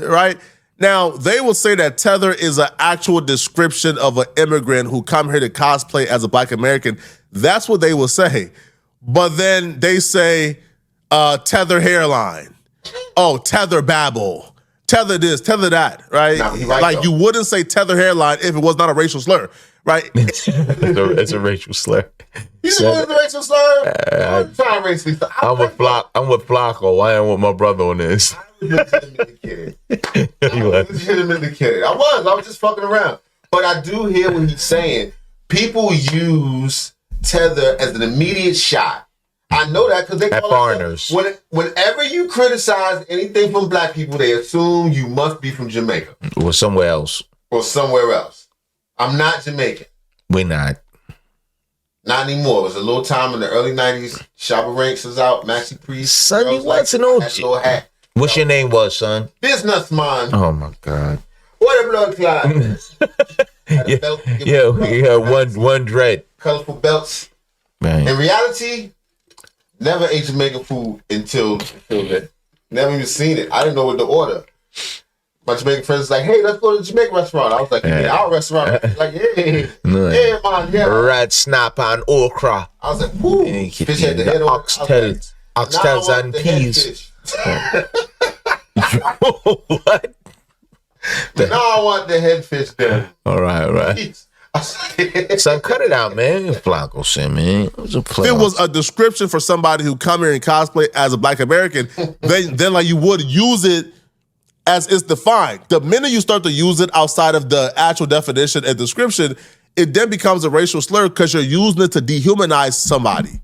right? Now, they will say that tether is an actual description of an immigrant who come here to cosplay as a Black American. That's what they will say. But then they say tether hairline. Oh, tether babble. Tether this, tether that, right? Like, you wouldn't say tether hairline if it was not a racial slur, right? It's a racial slur. You know it's a racial slur? I'm trying to racially slur. I'm with Flacco. I am with my brother on this. I was legitimately kidding. I was just fucking around. But I do hear what he's saying. People use tether as an immediate shot. I know that because they call foreigners. Whenever you criticize anything from Black people, they assume you must be from Jamaica. Or somewhere else. I'm not Jamaican. We're not. Not anymore. It was a little time in the early 90s. Shabba Ranks was out. Maxi Priest. Son, you was an OG. What's your name was, son? Businessman. Oh, my God. What a blood clot. Yeah, one dread. Colorful belts. Man. In reality, never ate Jamaican food until then. Never even seen it. I didn't know what to order. My Jamaican friends was like, hey, let's go to the Jamaican restaurant. I was like, yeah, our restaurant. Like, hey, man, yeah. Red snap and okra. I was like, whoo. Fish had the head on. Oxtails and peas. What? Now I want the head fish there. All right. Son, cut it out, man. Flacco shit, man. It was a description for somebody who come here and cosplay as a Black American. then like you would use it as it's defined. The minute you start to use it outside of the actual definition and description, it then becomes a racial slur because you're using it to dehumanize somebody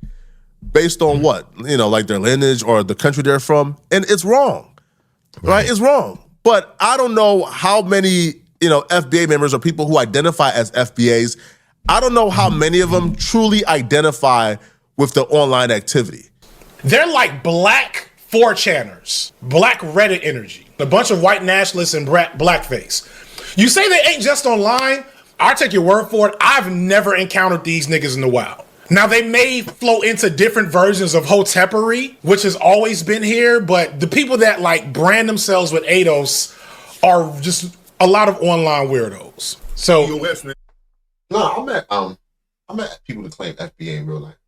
based on what? Like their lineage or the country they're from. And it's wrong, right? It's wrong. But I don't know how many, FBA members or people who identify as FBAs, I don't know how many of them truly identify with the online activity. They're like Black 4chaners, Black Reddit energy, a bunch of white nationalists and blackface. You say they ain't just online, I'll take your word for it. I've never encountered these niggas in the wild. Now, they may flow into different versions of hotepery, which has always been here, but the people that like brand themselves with ADOS are just a lot of online weirdos. So, no, I met people that claim FBA in real life.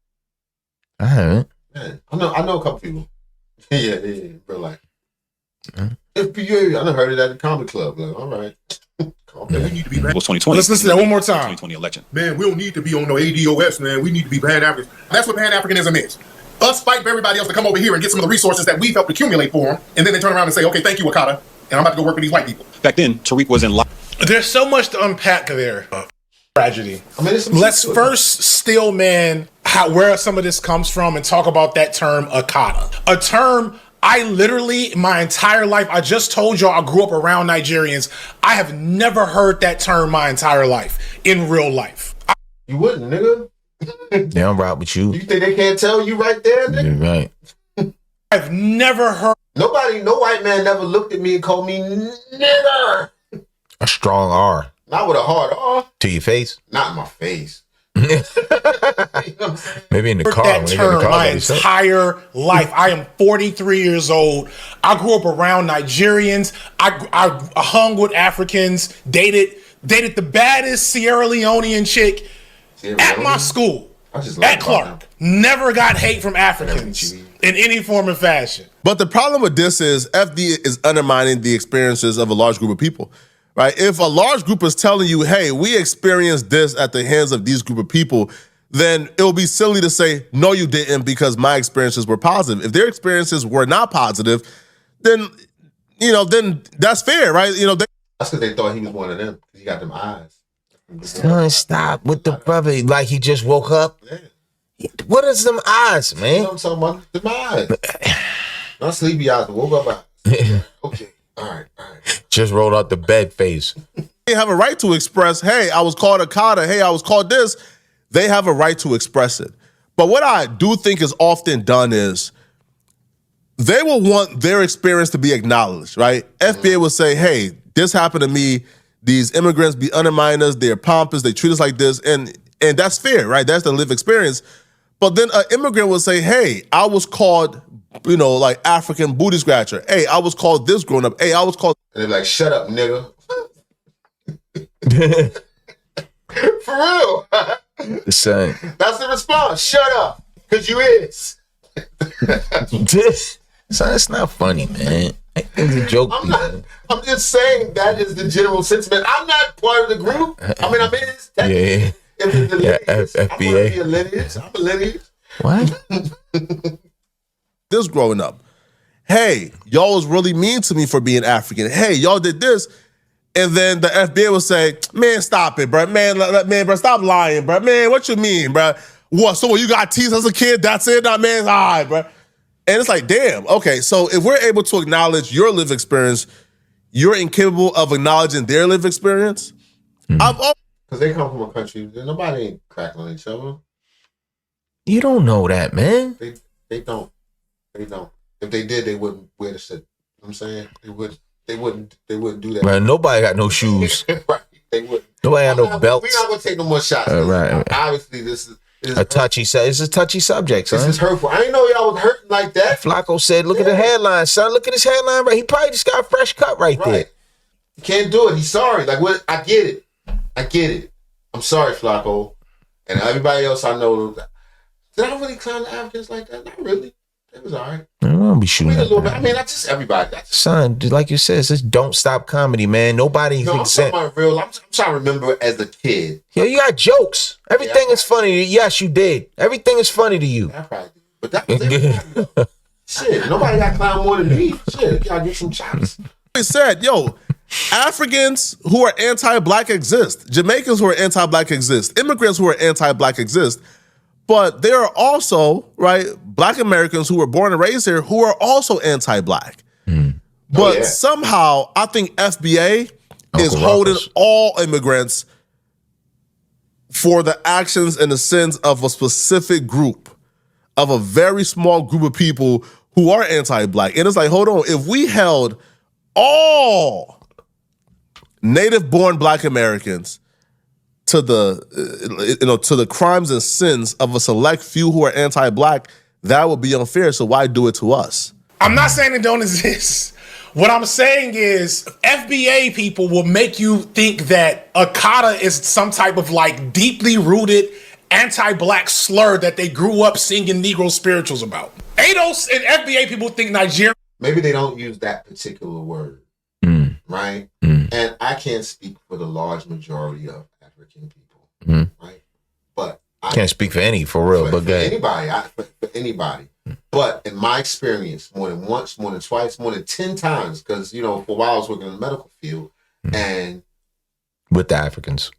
I haven't. Man, I know a couple people. yeah, in real life. FBA, I done heard it at the comedy club. Like, all right. We need to be bad. 2020. Let's listen to that one more time. 2020 election. Man, we don't need to be on no ADOS, man. We need to be Pan-African. That's what Pan-Africanism is. Us fight for everybody else to come over here and get some of the resources that we've helped accumulate for them, and then they turn around and say, okay, thank you, Wakata, and I'm about to go work with these white people. Back then, Tariq was in There's so much to unpack there. tragedy. I mean, let's first still, man, where some of this comes from and talk about that term, Akata. A term I literally, my entire life, I just told y'all I grew up around Nigerians. I have never heard that term my entire life, in real life. You wouldn't, nigga. Yeah, I'm right with you. You think they can't tell you right there, nigga? You're right. I've never heard. No white man never looked at me and called me nigger. A strong R. Not with a hard R. To your face? Not in my face. Maybe in the car. That term my entire life. I am 43 years old. I grew up around Nigerians. I hung with Africans. Dated the baddest Sierra Leonean chick at my school. At Clark. Never got hate from Africans in any form or fashion. But the problem with this is FD is undermining the experiences of a large group of people. Right? If a large group is telling you, hey, we experienced this at the hands of these group of people, then it will be silly to say, no, you didn't, because my experiences were positive. If their experiences were not positive, then, then that's fair, right? That's because they thought he was one of them. He got them eyes. Son, stop with the brother. Like he just woke up. Yeah. What is them eyes, man? You know what I'm talking about? Them eyes. Not sleepy eyes, but woke up eyes. Okay. All right. Just rolled out the bed face. They have a right to express, hey, I was called Akata, hey, I was called this. They have a right to express it. But what I do think is often done is they will want their experience to be acknowledged, right? FBA will say, hey, this happened to me. These immigrants be undermining us. They're pompous. They treat us like this. And that's fair, right? That's the lived experience. But then an immigrant will say, hey, I was called, like African booty scratcher. Hey, I was called this growing up. Hey, I was called. And they're like, shut up, nigga. For real. The same. That's the response. Shut up. Because you is. Son, it's not funny, man. I think it's a joke. I'm just saying that is the general sentiment. I'm not part of the group. I mean, I'm in this. Yeah. FBA. I'm a lineage. I'm a lineage. What? This growing up. Hey, y'all was really mean to me for being African. Hey, y'all did this. And then the FBA will say, man, stop it, bro. Man, bro, stop lying, bro. Man, what you mean, bro? What? So when you got teased as a kid, that's it? Nah, man, all right, bro. And it's like, damn, okay, so if we're able to acknowledge your lived experience, you're incapable of acknowledging their lived experience? Because they come from a country, nobody ain't cracking on each other. You don't know that, man. They don't. If they did, they wouldn't wear the shit. You know what I'm saying? They wouldn't do that. Man, nobody got no shoes. Right. They wouldn't. Nobody got no belts. We're not gonna take no more shots. Right. Obviously, this is a touchy. It's a touchy subject, son. This is hurtful. I didn't know y'all was hurting like that. Flacco said, "Look at the headline, son. Look at his headline. Right, he probably just got a fresh cut right there. He can't do it. He's sorry. Like what? I get it. I'm sorry, Flacco, and everybody else I know. Did I really clown the Africans like that? Not really. It was all right. I don't be shooting. A little bit. I mean, that's just everybody. Son, like you said, it's just don't stop comedy, man. Nobody. No, I'm talking about real. I'm trying to remember as a kid. Yo, you got jokes. Everything is funny. Yes, you did. Everything is funny to you. I probably did. But that was everybody. Shit, nobody got clown more than me. Shit, y'all get some chops. They said, yo, Africans who are anti-black exist. Jamaicans who are anti-black exist. Immigrants who are anti-black exist. But there are also, right, Black Americans who were born and raised here who are also anti-black. But somehow, I think FBA is holding all immigrants for the actions and the sins of a specific group, of a very small group of people who are anti-black. And it's like, hold on, if we held all native-born Black Americans to the crimes and sins of a select few who are anti-black, that would be unfair. So why do it to us? I'm not saying it don't exist. What I'm saying is FBA people will make you think that Akata is some type of like deeply rooted anti-black slur that they grew up singing Negro spirituals about. ADOS and FBA people think Nigeria. Maybe they don't use that particular word, right? And I can't speak for the large majority of African people, right? But I can't speak for any, for real. But for anybody. But in my experience, more than once, more than twice, more than 10 times, because for a while I was working in the medical field, and with the Africans,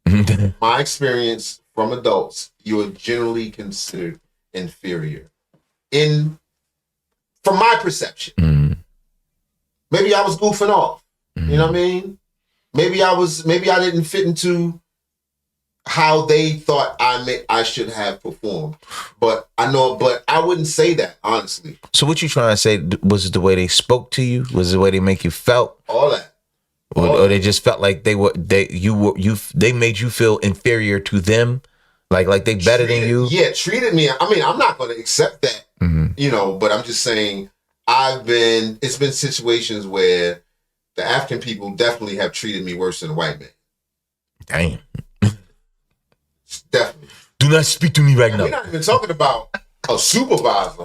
my experience from adults, you are generally considered inferior. From my perception. Maybe I was goofing off. You know what I mean? Maybe I didn't fit into how they thought I should have performed. But I wouldn't say that, honestly. So what you trying to say, was it the way they spoke to you? Was it the way they make you felt? All that. Or they just felt like they made you feel inferior to them? Like they better than you? Yeah, treated me. I mean, I'm not gonna accept that. You know, but I'm just saying it's been situations where the African people definitely have treated me worse than a white man. Damn. Definitely. Do not speak to me right now. We're not even talking about a supervisor.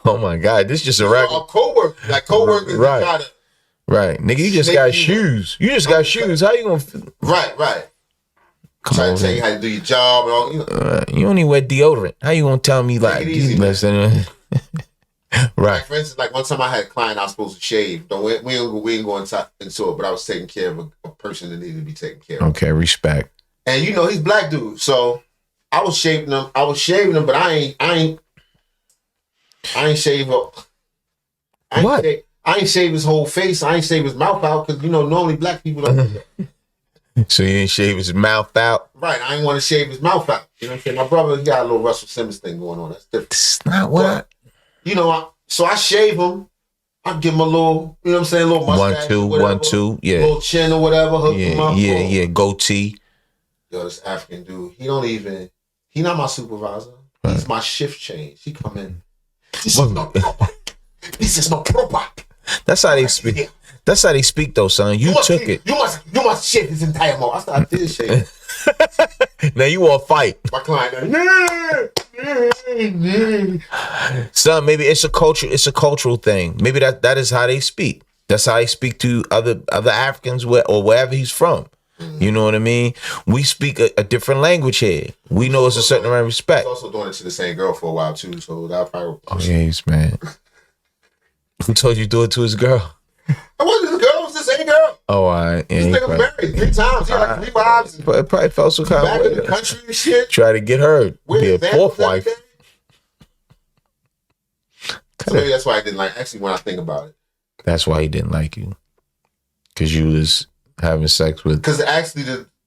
Oh my God, this is just a regular. A co-worker. Like co-workers Right. try to. Right. Nigga, you just got shoes. You just got shoes. How you gonna... Right. Trying to tell you how to do your job and all. You don't even wear deodorant. How you gonna tell me like... Right. Like, for instance, like one time I had a client I was supposed to shave. We ain't going into it, but I was taking care of a person that needed to be taken care of. Okay, respect. And you know, he's black dude. So I was shaving him, but I ain't shave up. I ain't shave his whole face. I ain't shave his mouth out because, you know, normally black people don't do that. So you didn't shave his mouth out? Right. I ain't want to shave his mouth out. You know what I'm saying? My brother, he got a little Russell Simmons thing going on. That's different. It's not what you know, so I shave him. I give him a little, you know what I'm saying, a little mustache. 1, 2, yeah. Little chin or whatever. Hook him up. Yeah, goatee. Yo, this African dude, he not my supervisor. He's my shift change. He come in. This is not proper. This is not proper. That's how they speak. That's how they speak though, son. You took it. You must shave his entire mouth. I did shave. Now you want to fight. My client, son, maybe it's a cultural thing. Maybe that is how they speak. That's how they speak to other Africans or wherever he's from. You know what I mean? We speak a different language here. We know it's a certain amount of respect. He's also doing it to the same girl for a while too, so that probably. Oh yeah, man. Who told you to do it to his girl? It wasn't his girl. It was the same girl. Oh, all right. This nigga married 3 times. He had like 3 wives. It probably felt some kind back of way. in the country and shit. Try to get her to be a 4th wife. So maybe that's why I didn't like. Actually, when I think about it, that's why he didn't like you, because you was having sex with. Because actually,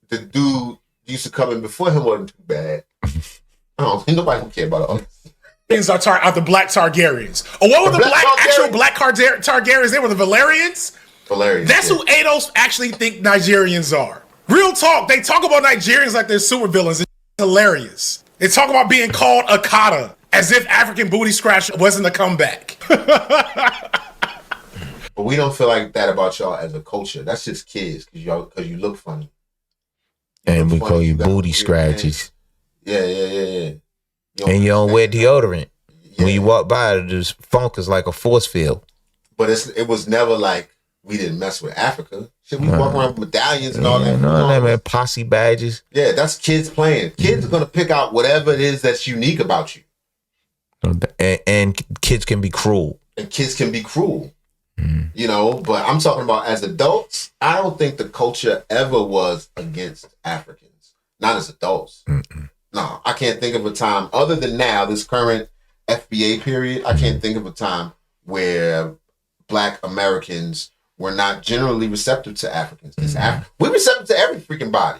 the dude used to come in before him wasn't too bad. I don't think nobody can care about all. Things are the black Targaryens. Oh, what were the actual black Targaryens? They were the Valerians? Valerians. That's who Ados actually think Nigerians are. Real talk. They talk about Nigerians like they're supervillains. It's hilarious. They talk about being called Akata as if African booty scratch wasn't a comeback. But we don't feel like that about y'all as a culture. That's just kids because you look funny. And we call you booty scratches. Yeah. And you don't wear deodorant. Yeah. When you walk by, this funk is like a force field. But it was never like we didn't mess with Africa. Shit, we walk around with medallions and all that. No, man, posse badges. Yeah, that's kids playing. Kids are gonna pick out whatever it is that's unique about you. And kids can be cruel. You know, but I'm talking about as adults, I don't think the culture ever was against Africans. Not as adults. No, I can't think of a time other than now, this current FBA period, I can't think of a time where Black Americans were not generally receptive to Africans. We're receptive to every freaking body.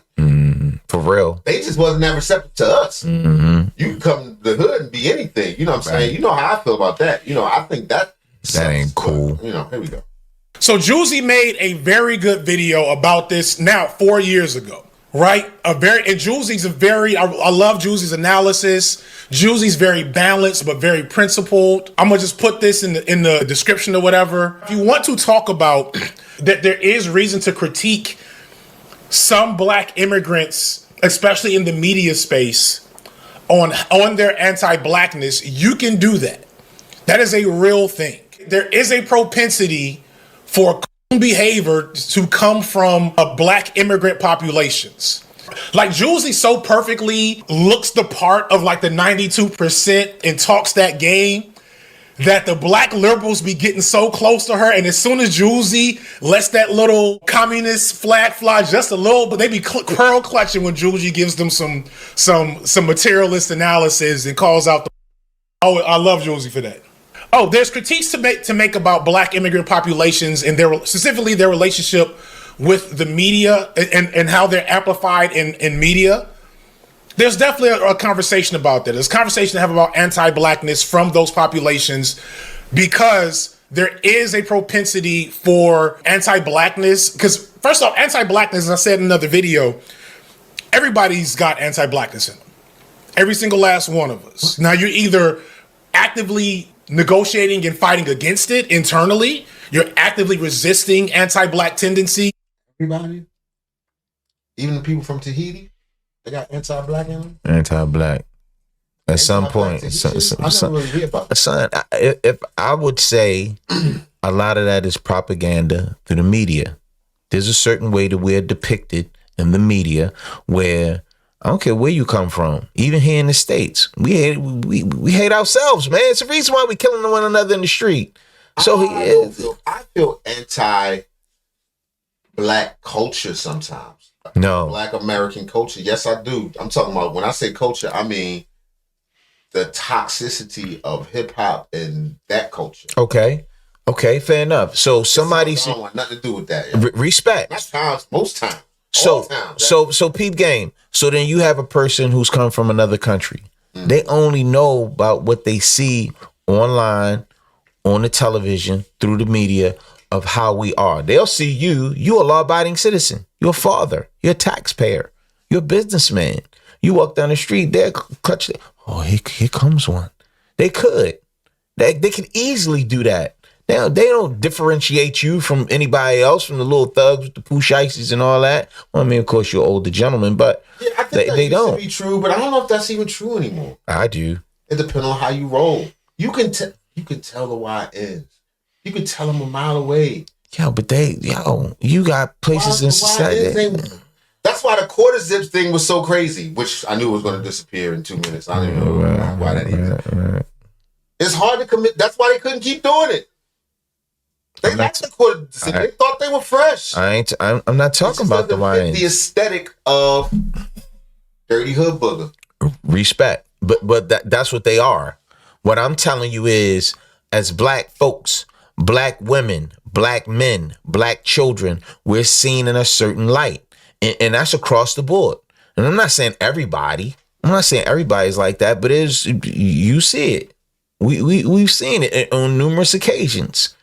For real. They just wasn't that receptive to us. You can come to the hood and be anything. You know what I'm saying? You know how I feel about that. You know, I think that ain't cool. But, you know, here we go. So Juicy made a very good video about this now 4 years ago. Right? And Juicy's I love Juicy's analysis. Juicy's very balanced, but very principled. I'm going to just put this in the description or whatever. If you want to talk about that there is reason to critique some Black immigrants, especially in the media space, on their anti-Blackness, you can do that. That is a real thing. There is a propensity for behavior to come from a Black immigrant populations. Like Juicy so perfectly looks the part of like the 92% and talks that game that the black liberals be getting so close to her, and as soon as Julesy lets that little communist flag fly just a little, but they be pearl clutching when Julesy gives them some materialist analysis and calls out the. Oh, I love Julesy for that. Oh, there's critiques to make about black immigrant populations and specifically their relationship with the media and how they're amplified in media. There's definitely a conversation about that. There's a conversation to have about anti-blackness from those populations because there is a propensity for anti-blackness. Because first off, anti-blackness, as I said in another video, everybody's got anti-blackness in them. Every single last one of us. Now you're either actively negotiating and fighting against it internally, you're actively resisting anti-black tendency. Everybody, even the people from Tahiti, they got anti-black in them. Anti-black. At some point, if I would say a lot of that is propaganda through the media. There's a certain way that we're depicted in the media where I don't care where you come from, even here in the States, we hate ourselves, man. It's the reason why we're killing one another in the street. So I feel anti-black culture sometimes. No. Black American culture. Yes, I do. I'm talking about, when I say culture, I mean the toxicity of hip hop and that culture. Okay, fair enough. So somebody's I don't want nothing to do with that. Respect. Not times, most times. So peep game. So then you have a person who's come from another country. They only know about what they see online, on the television, through the media of how we are. They'll see you're a law-abiding citizen. You're a father. You're a taxpayer. You're a businessman. You walk down the street, they're clutch. Oh, here comes one. They could. They could easily do that. They don't differentiate you from anybody else, from the little thugs with the poo shiesties and all that. Well, I mean, of course, you're older gentlemen, but I think they don't. Be true, but I don't know if that's even true anymore. I do. It depends on how you roll. You can tell the YNs. You can tell them a mile away. Yo, but you got places in society. That's why the quarter zips thing was so crazy, which I knew was going to disappear in 2 minutes. I don't even know why that is. Right. It's hard to commit. That's why they couldn't keep doing it. They liked the quarter zip. They thought they were fresh. I'm not talking about the YNs. The aesthetic of Dirty Hood Booger. Respect, but that's what they are. What I'm telling you is, as black folks, black women, black men, black children, we're seen in a certain light, and that's across the board. And I'm not saying everybody. I'm not saying everybody's like that, but you see it. We've seen it on numerous occasions.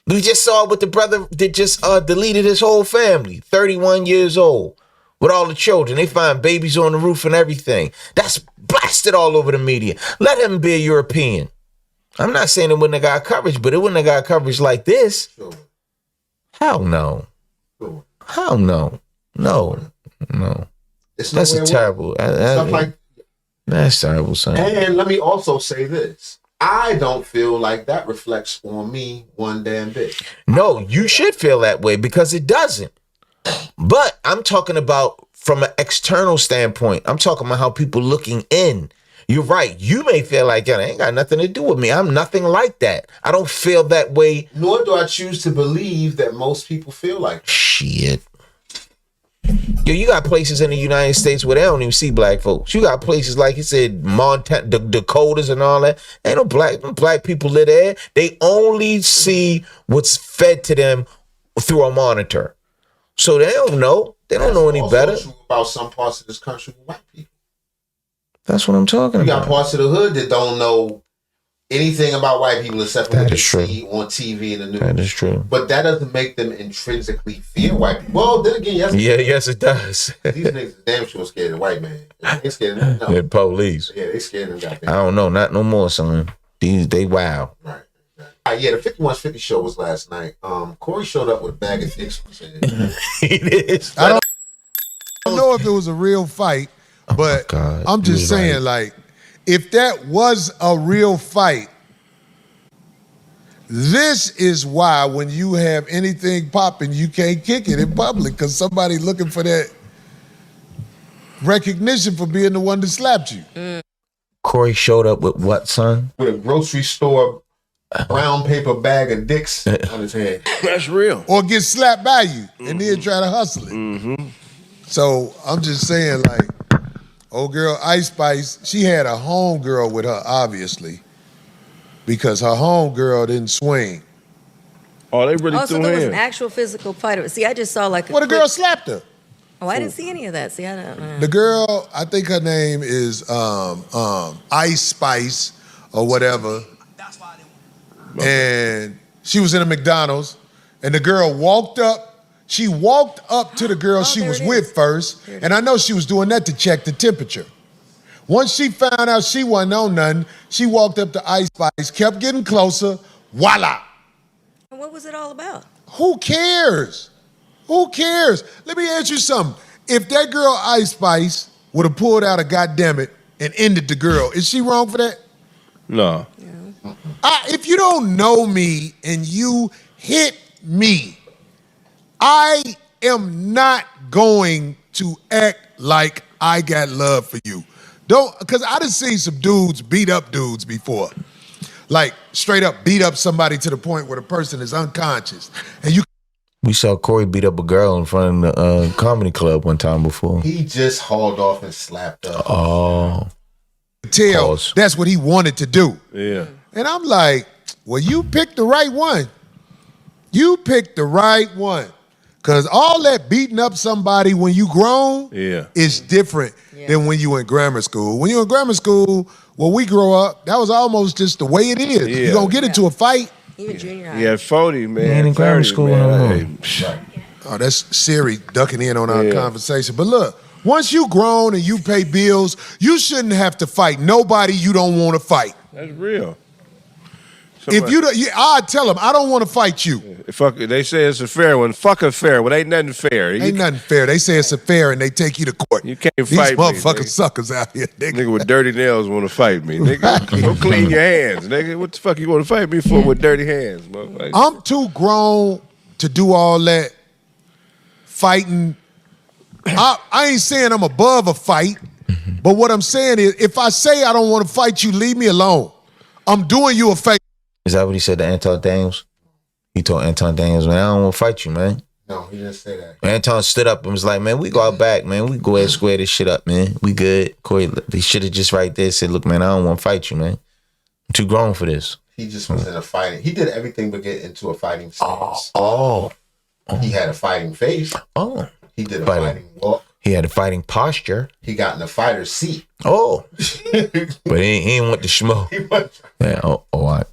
We just saw it with the brother that just deleted his whole family, 31 years old, with all the children. They find babies on the roof and everything. That's blasted all over the media. Let him be a European. I'm not saying it wouldn't have got coverage, but it wouldn't have got coverage like this. Sure. Hell no. Sure. Hell no. No. That's a terrible. That's terrible, son. And let me also say this. I don't feel like that reflects on me one damn bit. No, you should feel that way because it doesn't. But I'm talking about from an external standpoint. I'm talking about how people looking in. You're right. You may feel like it ain't got nothing to do with me. I'm nothing like that. I don't feel that way. Nor do I choose to believe that most people feel like that. Shit. Yo, you got places in the United States where they don't even see black folks. You got places like you said, Montana, the Dakotas and all that. Ain't no black people live there. They only see what's fed to them through a monitor. So they don't know. They don't know any better. True about some parts of this country with white people. That's what I'm talking about. You got parts of the hood that don't know anything about white people except for what they see on TV and the news. That is true. But that doesn't make them intrinsically fear white people. Well, then again, yes, it does. These niggas damn sure scared of white man. They scared of them. The police. Yeah, they scared of them. I don't know, not no more, son. They wild. Right. Yeah, the 5150 show was last night. Corey showed up with a bag of dicks. He did. I don't know if it was a real fight, but I'm just saying, like, if that was a real fight, this is why when you have anything popping, you can't kick it in public because somebody looking for that recognition for being the one that slapped you. Corey showed up with what, son? With a grocery store brown paper bag of dicks on his head. That's real. Or get slapped by you and then try to hustle it. Mm-hmm. So I'm just saying, like, old girl Ice Spice, she had a homegirl with her, obviously, because her homegirl didn't swing. Oh, they really So threw there was an hands. actual physical fight. See, I just saw like Well, the girl slapped her. Oh, I didn't see any of that. See, I don't know. The girl, I think her name is Ice Spice or whatever. And she was in a McDonald's, and the girl walked up. She walked up to the girl she was with first, and I know she was doing that to check the temperature. Once she found out she wasn't on nothing, she walked up to Ice Spice, kept getting closer, voila. What was it all about? Who cares? Who cares? Let me ask you something. If that girl Ice Spice would have pulled out a goddammit and ended the girl, is she wrong for that? No. If you don't know me and you hit me, I am not going to act like I got love for you. Because I done seen some dudes beat up dudes before. Like, straight up beat up somebody to the point where the person is unconscious. And you. We saw Corey beat up a girl in front of the comedy club one time before. He just hauled off and slapped her. Oh. Tell that's what he wanted to do. Yeah. And I'm like, well, you picked the right one. You picked the right one. Because all that beating up somebody when you grown is different than when you in grammar school. When you in grammar school, when we grow up, that was almost just the way it is. Yeah. You're going to get into a fight. Even junior high. Yeah, 40, man. Man, in grammar 30, school, man. Oh, that's Siri ducking in on our conversation. But look, once you grown and you pay bills, you shouldn't have to fight nobody you don't want to fight. That's real. If you don't, I tell them, I don't want to fight you. Fuck, they say it's a fair one. Fuck a fair one. Ain't nothing fair. Ain't nothing fair. They say it's a fair and they take you to court. You can't These fight me. motherfucking suckers out here. Nigga with dirty nails want to fight me. Nigga, go clean your hands, nigga. What the fuck you want to fight me for with dirty hands, motherfucker? I'm too grown to do all that fighting. I ain't saying I'm above a fight, but what I'm saying is if I say I don't want to fight you, leave me alone. I'm doing you a favor. Is that what he said to Anton Daniels? He told Anton Daniels, man, I don't want to fight you, man. No, he didn't say that. Anton stood up and was like, man, we go out back, man. We go ahead and square this shit up, man. We good. Corey, he should have just right there said, look, man, I don't want to fight you, man. I'm too grown for this. He just was in a fighting. He did everything but get into a fighting stance. Oh. He had a fighting face. Oh. He did a fighting walk. He had a fighting posture. He got in the fighter's seat. Oh. But he ain't want the smoke. Yeah,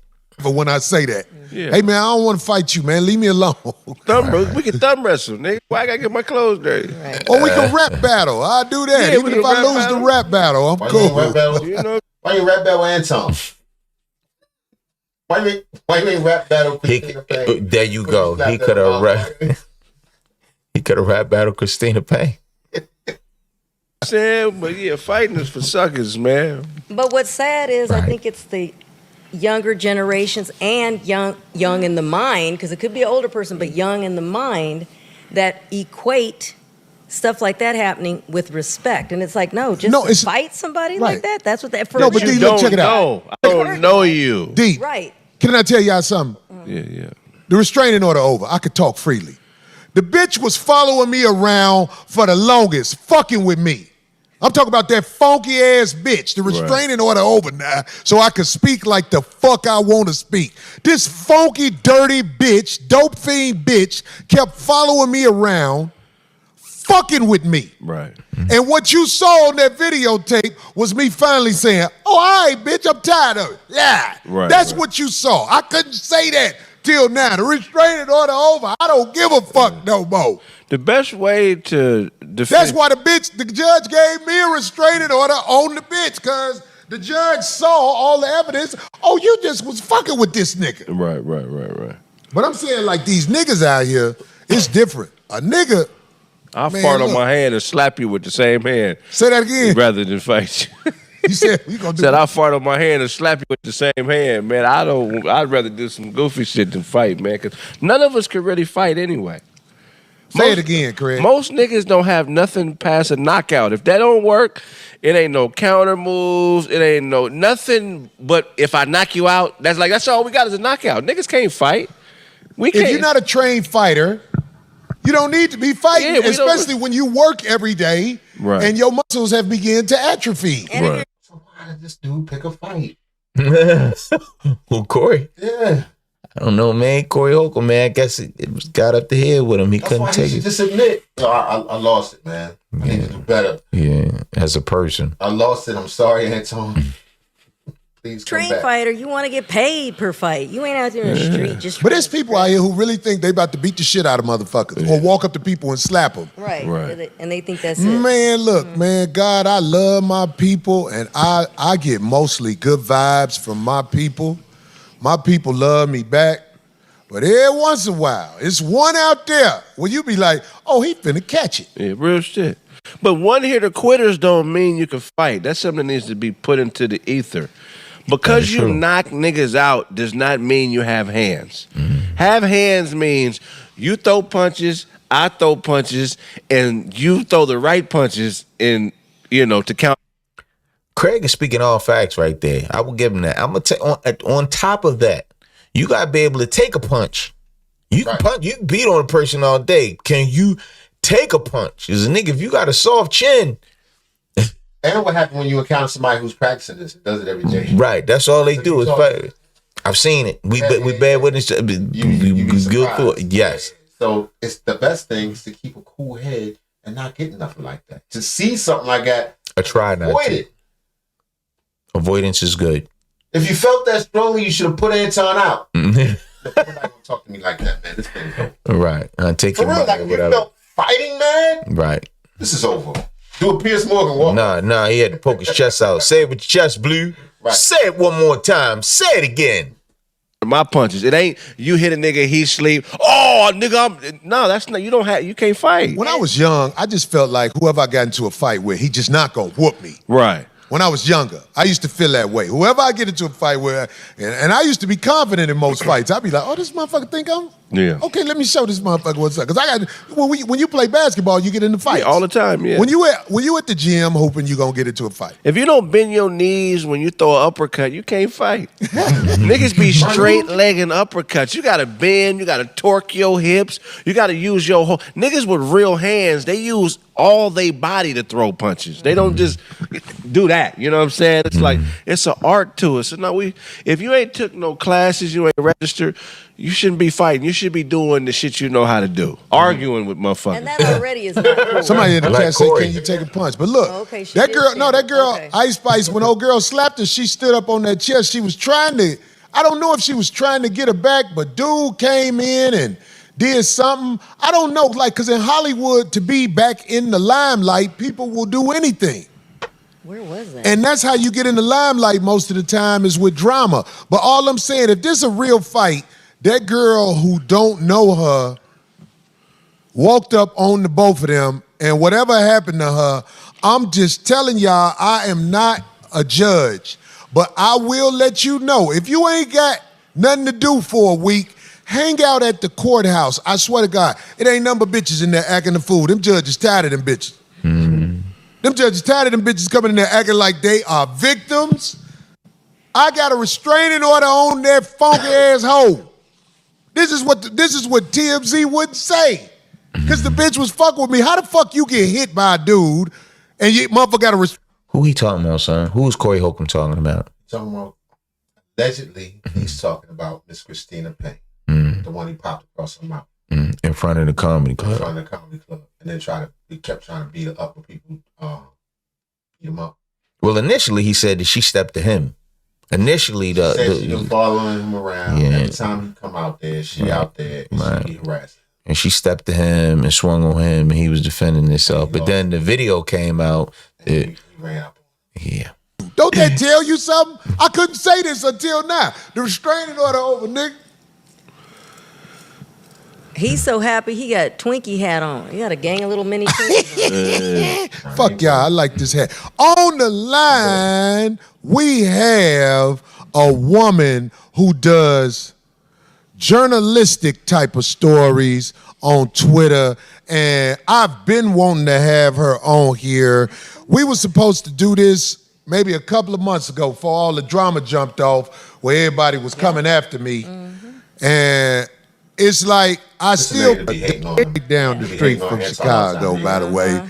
But when I say that, Yeah. hey man, I don't want to fight you, man. Leave me alone. We can thumb wrestle, nigga. Why I gotta get my clothes dirty? Or we can rap battle. I'll do that. Yeah, Even we if can I rap lose battle. the rap battle, I'm Why cool. you rap battle? You know, Why you rap battle Anton? Why you ain't rap battle Christina Payne? There you go. He could have rap battled Christina Payne. saying, but yeah, fighting is for suckers, man. But what's sad is I think it's the younger generations and young in the mind, because it could be an older person, but young in the mind, that equate stuff like that happening with respect. And it's like, no, just to fight somebody like that. That's what that. No, but D, look, check it out. I don't know you. D, right? Can I tell y'all something? Yeah. The restraining order over. I could talk freely. The bitch was following me around for the longest, fucking with me. I'm talking about that funky ass bitch. The restraining order over now, so I could speak like the fuck I want to speak. This funky, dirty bitch, dope fiend bitch, kept following me around, fucking with me. Right. And what you saw on that videotape was me finally saying, "Oh, all right, bitch, I'm tired of it." Yeah, that's what you saw. I couldn't say that till now. The restraining order over. I don't give a fuck no more. The best way to defend. That's why the judge gave me a restraining order on the bitch, because the judge saw all the evidence. Oh, you just was fucking with this nigga. Right. But I'm saying, like, these niggas out here, it's different. A nigga. I'll man, fart on look. my hand and slap you with the same hand. Say that again. Rather than fight you. You said we gonna do Said I'll fart on my hand and slap you with the same hand, man. I'd rather do some goofy shit than fight, man, because none of us can really fight anyway. Say it again, Craig. Most niggas don't have nothing past a knockout. If that don't work, it ain't no counter moves. It ain't no nothing. But if I knock you out, that's all we got is a knockout. Niggas can't fight. If you're not a trained fighter, you don't need to be fighting, especially when you work every day and your muscles have begun to atrophy. So why did this dude pick a fight? Who, Corey? Yeah. I don't know, man. Corey Holcomb, man. I guess it got up the head with him. He couldn't take it. Just admit, I lost it, man. I need to do better. Yeah, as a person. I lost it. I'm sorry, Anton. Please come Trained back. fighter, you want to get paid per fight. You ain't out there in the street just. But there's people out here who really think they about to beat the shit out of motherfuckers or walk up to people and slap them. Right. And they think that's it. Man, look, man, God, I love my people, and I get mostly good vibes from my people. My people love me back. But every once in a while, it's one out there where you be like, oh, he finna catch it. Yeah, real shit. But one-hitter quitters don't mean you can fight. That's something that needs to be put into the ether. Because you knock niggas out does not mean you have hands. Have hands means you throw punches, I throw punches, and you throw the right punches in, to count. Craig is speaking all facts right there. I will give him that. I'm gonna take on top of that, you gotta be able to take a punch. You can punch, you can beat on a person all day. Can you take a punch? As a nigga, if you got a soft chin. And what happens when you encounter somebody who's practicing this? It does it every day. Right, that's all they do is fight. I've seen it. We bad witness. We good for it. Yes. So it's the best thing is to keep a cool head and not get nothing like that. To see something like that, try not avoid to. it. Avoidance is good. If you felt that strongly, you should have put Anton out. You're not gonna talk to me like that, man. This thing's over. Right. Take For your real, money like or if you whatever. felt fighting, man. Right. This is over. Do a Pierce Morgan walk. Nah, he had to poke his chest out. Say it with your chest, Blue. Right. Say it one more time. Say it again. My punches. It ain't you hit a nigga, he sleep. Oh, nigga, no, that's not. You can't fight. When I was young, I just felt like whoever I got into a fight with, he just not gonna whoop me. Right. When I was younger, I used to feel that way. Whoever I get into a fight with, and I used to be confident in most fights. I'd be like, oh, this motherfucker think I'm... Yeah. Okay, let me show this motherfucker what's up. Because I got when you play basketball, you get into fights. Yeah, all the time, yeah. When you at the gym hoping you're going to get into a fight. If you don't bend your knees when you throw an uppercut, you can't fight. Niggas be straight-legging uppercuts. You got to bend. You got to torque your hips. You got to use your whole... Niggas with real hands, they use all their body to throw punches. They don't just do that. You know what I'm saying? It's like, it's an art to it. So now if you ain't took no classes, you ain't registered, you shouldn't be fighting. You should be doing the shit you know how to do. Arguing with motherfuckers. And that already is not cool. Somebody in the chat said, can you take a punch? But look, that girl, Ice Spice, when old girl slapped her, she stood up on that chest. She was trying to, I don't know if she was trying to get her back, but dude came in and did something. I don't know, because in Hollywood, to be back in the limelight, people will do anything. Where was that? And that's how you get in the limelight most of the time is with drama. But all I'm saying, if this is a real fight, that girl who don't know her walked up on the both of them, and whatever happened to her, I'm just telling y'all, I am not a judge, but I will let you know. If you ain't got nothing to do for a week, hang out at the courthouse. I swear to God, it ain't number bitches in there acting the fool. Them judges tired of them bitches. Them judges tired of them bitches coming in there acting like they are victims. I got a restraining order on that funky ass hoe. This is what TMZ wouldn't say. Because the bitch was fucking with me. How the fuck you get hit by a dude and you motherfucker got a Who he talking about, son? Who is Corey Holcomb talking about? Talking about, allegedly, he's talking about Miss Christina Payne. The one he popped across her mouth. In front of the comedy club. In front of the comedy club. And then he kept trying to beat her up when people beat him up. Well, initially he said that she stepped to him. Initially, she was following him around. Yeah. Every time he come out there, she out there and she be harassing. And she stepped to him and swung on him, and he was defending himself. But then the video came out. He ran up. Yeah. Don't that tell you something? I couldn't say this until now. The restraining order over, nigga. He's so happy he got Twinkie hat on. He got a gang of little mini Twinkies on. Fuck y'all, I like this hat. On the line, we have a woman who does journalistic type of stories on Twitter, and I've been wanting to have her on here. We were supposed to do this maybe a couple of months ago before all the drama jumped off where everybody was coming after me. And it's like I still down the street from Chicago, by the way.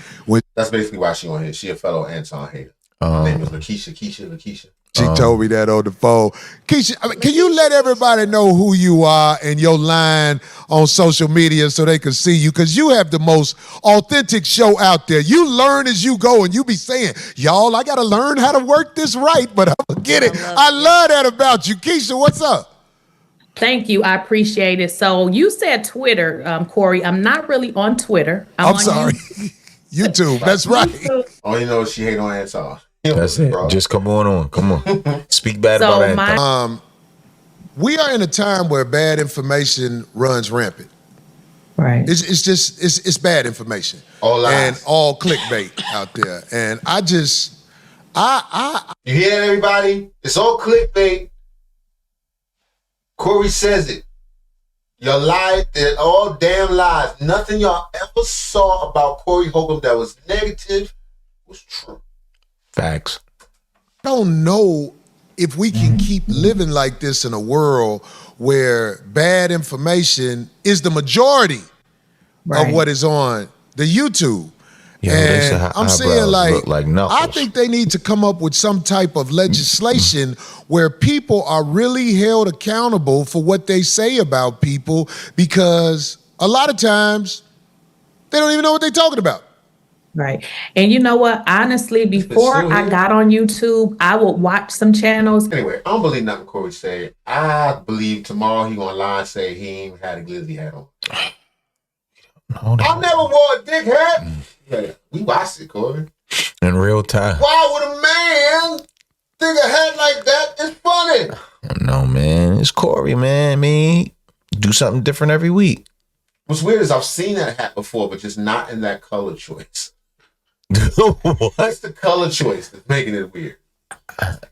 That's basically why she on here. She a fellow Anton hater. Her name is Lakeisha. She told me that on the phone. Keisha, can you let everybody know who you are and your line on social media so they can see you? Because you have the most authentic show out there. You learn as you go, and you be saying, y'all, I got to learn how to work this right, but I'm going to get it. I love that about you. Keisha, what's up? Thank you. I appreciate it. So you said Twitter, Corey. I'm not really on Twitter. I'm sorry. YouTube. That's right. All you know is she hate on Anton. That's it. Bro. Just come on. Come on. Speak bad about Anton. We are in a time where bad information runs rampant. Right. It's just bad information. All lies. And all clickbait out there. And you hear that, everybody? It's all clickbait. Corey says it. Y'all lied. They're all damn lies. Nothing y'all ever saw about Corey Holcomb that was negative was true. Facts. I don't know if we can keep living like this in a world where bad information is the majority of what is on the YouTube. And I'm saying, like I think they need to come up with some type of legislation where people are really held accountable for what they say about people, because a lot of times they don't even know what they're talking about. Right. And you know what? Honestly, before I got on YouTube, I would watch some channels. Anyway, I don't believe nothing Corey said. I believe tomorrow he gonna lie and say he ain't had a glizzy hat on. I never wore a dick hat. Yeah, we watched it, Corey. In real time. Why would a man think a hat like that is funny? No, man. It's Corey, man. I mean, do something different every week. What's weird is I've seen that hat before, but just not in that color choice. What? It's the color choice that's making it weird.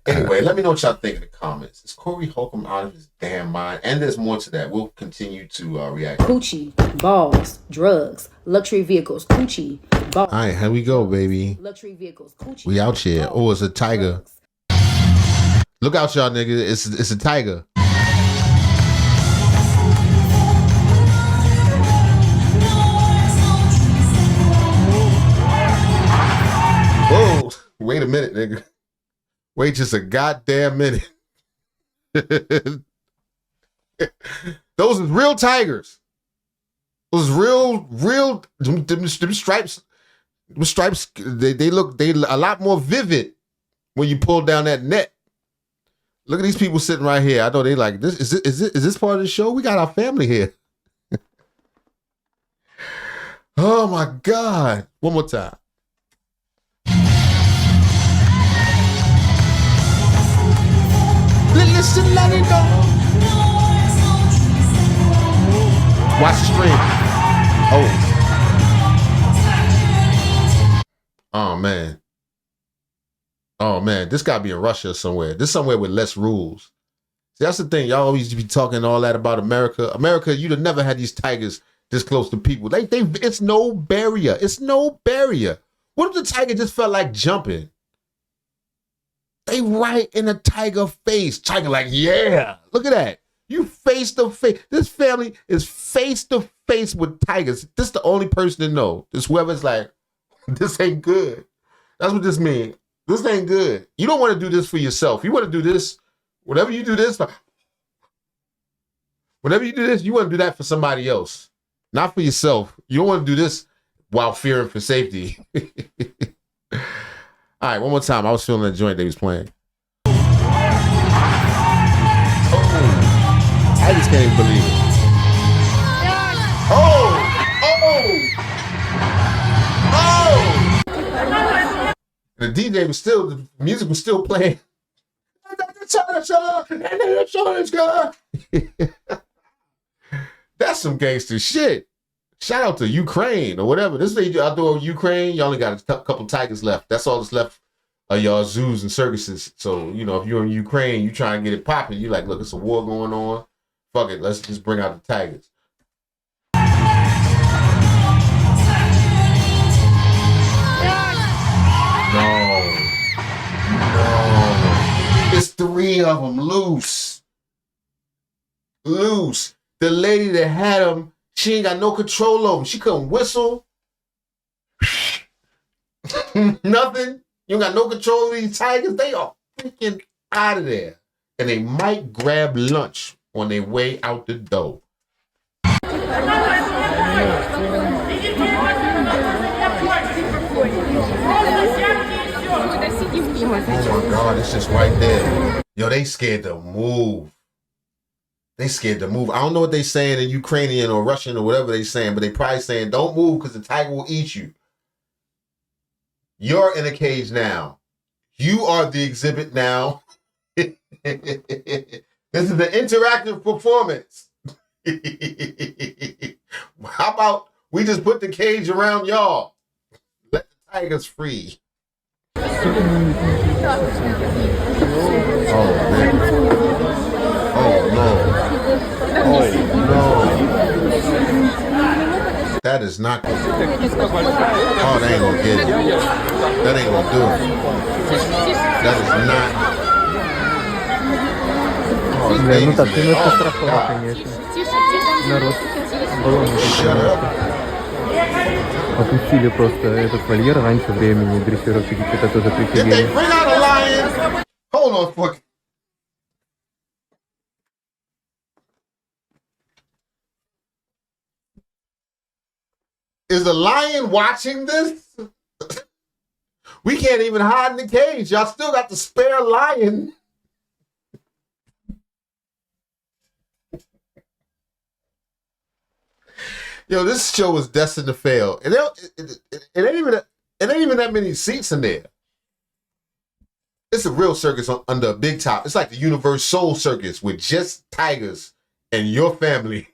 Anyway, let me know what y'all think in the comments. Is Corey Holcomb out of his damn mind? And there's more to that. We'll continue to react. Coochie, balls, drugs, luxury vehicles, coochie, balls. All right, here we go, baby. Luxury vehicles, coochie. We out here. Oh, it's a tiger. Look out, y'all niggas. It's a tiger. Whoa, wait a minute, nigga. Wait just a goddamn minute. Those are real tigers. Those real, them stripes. Them stripes, they look a lot more vivid when you pull down that net. Look at these people sitting right here. I know they like this. Is this part of the show? We got our family here. Oh my God. One more time. Listen, let it go. Watch the stream. Oh man. Oh man, this gotta be in Russia somewhere. This somewhere with less rules. See, that's the thing. Y'all always be talking all that about America. America, you'd have never had these tigers this close to people. It's no barrier. It's no barrier. What if the tiger just felt like jumping? They right in the tiger face. Tiger like, yeah, look at that. You face to face. This family is face to face with tigers. This is the only person to know. This whoever's like, this ain't good. That's what this means. This ain't good. You don't want to do this for yourself. You want to do this, whenever you do this, whenever you do this, you want to do that for somebody else, not for yourself. You don't want to do this while fearing for safety. All right, one more time. I was feeling the joint they was playing. Oh, I just can't even believe it. Oh! The DJ was still, the music was still playing. That's some gangster shit. Shout out to Ukraine or whatever. This is out there in Ukraine. You only got a couple tigers left. That's all that's left of y'all zoos and circuses. So, you know, if you're in Ukraine, you try and get it popping. You like, look, it's a war going on. Fuck it, let's just bring out the tigers. No. It's 3 of them loose. Loose. The lady that had them, she ain't got no control over them. She couldn't whistle. Nothing. You got no control of these tigers. They are freaking out of there. And they might grab lunch on their way out the door. Oh my God, it's just right there. Yo, they scared to move. They scared to move. I don't know what they saying in Ukrainian or Russian or whatever they saying, but they probably saying, don't move because the tiger will eat you. You're in a cage now. You are the exhibit now. This is an interactive performance. How about we just put the cage around y'all? Let the tigers free. Oh, man. Oh, no. Oh, no. That is not good. Oh, they ain't gonna get it. That ain't gonna do it. That is not. Oh, Ну так, немножко страхово, конечно. Народ Shut up. Опустили просто этот вольер раньше времени, дрессировщики что-то тоже Did they прифигели. bring out a lion? Hold on, fuck. Is the lion watching this? We can't even hide in the cage. Y'all still got the spare lion. Yo, this show is destined to fail. And it ain't even that many seats in there. It's a real circus under a big top. It's like the Universal Circus with just tigers and your family.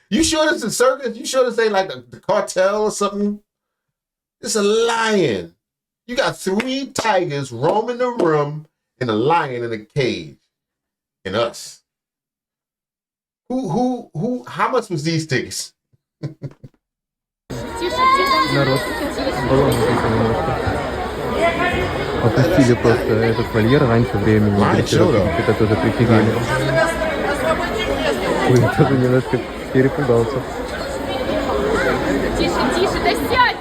You sure this is a circus? You sure this ain't like the cartel or something? It's a lion. You got 3 tigers roaming the room and a lion in a cage. And us. Who, how much was these tickets? Народ баллон немножко. Опустили просто этот вольер раньше времени, дрессировщики что-то тоже прифигели. Ой, тоже немножко перепугался.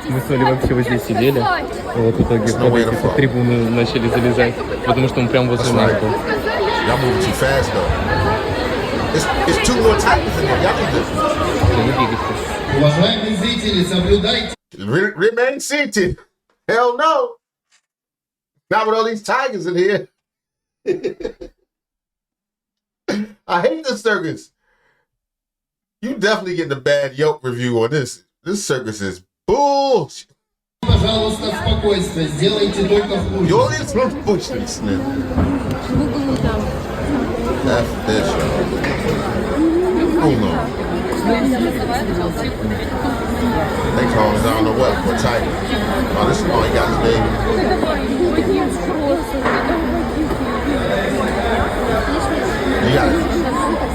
Мы с Олей вообще вот здесь сидели, вот в итоге под эти трибуны начали залезать, потому что он прям возле нас был. Y'all moving too fast though. It's 2 more tigers in there. Y'all need to. Уважаемые зрители, соблюдайте. Remain seated. Hell no. Not with all these tigers in here. I hate this circus. You definitely getting a bad Yelp review on this. This circus is bullshit. Пожалуйста, спокойствие. Сделайте только хуже. You only from bullshit, Smith. That's this show. Hold on. They call it, I don't know what, for tiger. Oh, this is all he got his baby.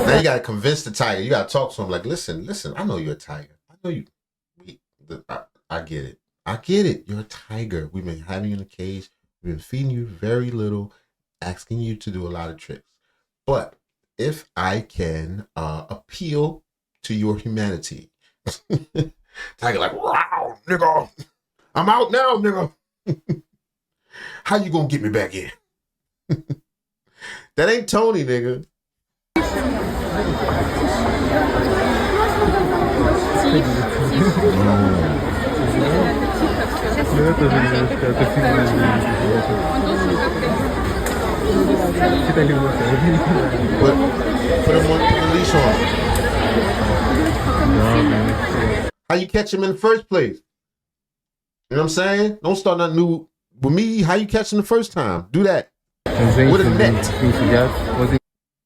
Now you gotta convince the tiger. You gotta talk to him like, listen, I know you're a tiger. I know you. I get it. I get it. You're a tiger. We've been having you in a cage. We've been feeding you very little, asking you to do a lot of tricks. But if I can appeal to your humanity, tiger like, wow, nigga, I'm out now, nigga. How you gonna get me back in? That ain't Tony, nigga. Put him on the leash on. How you catch him in the first place? You know what I'm saying? Don't start nothing new with me. How you catch him the first time? Do that. With a net.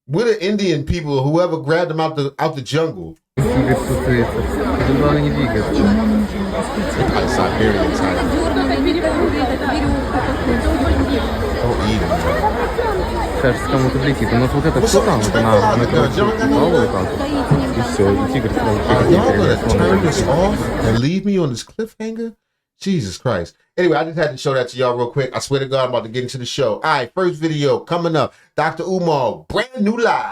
With the Indian people, whoever grabbed him out the jungle. Тигр тусуется. Тут главное не двигаться. Like Siberian type. Don't eat them. Кажется, кому-то влетит. У нас вот это кто там? Вот на голову там. И все, и тигр сразу. Y'all gonna turn this off and leave me on this cliffhanger? Jesus Christ. Anyway, I just had to show that to y'all real quick. I swear to God, I'm about to get into the show. All right, first video coming up. Dr. Umar, brand new live.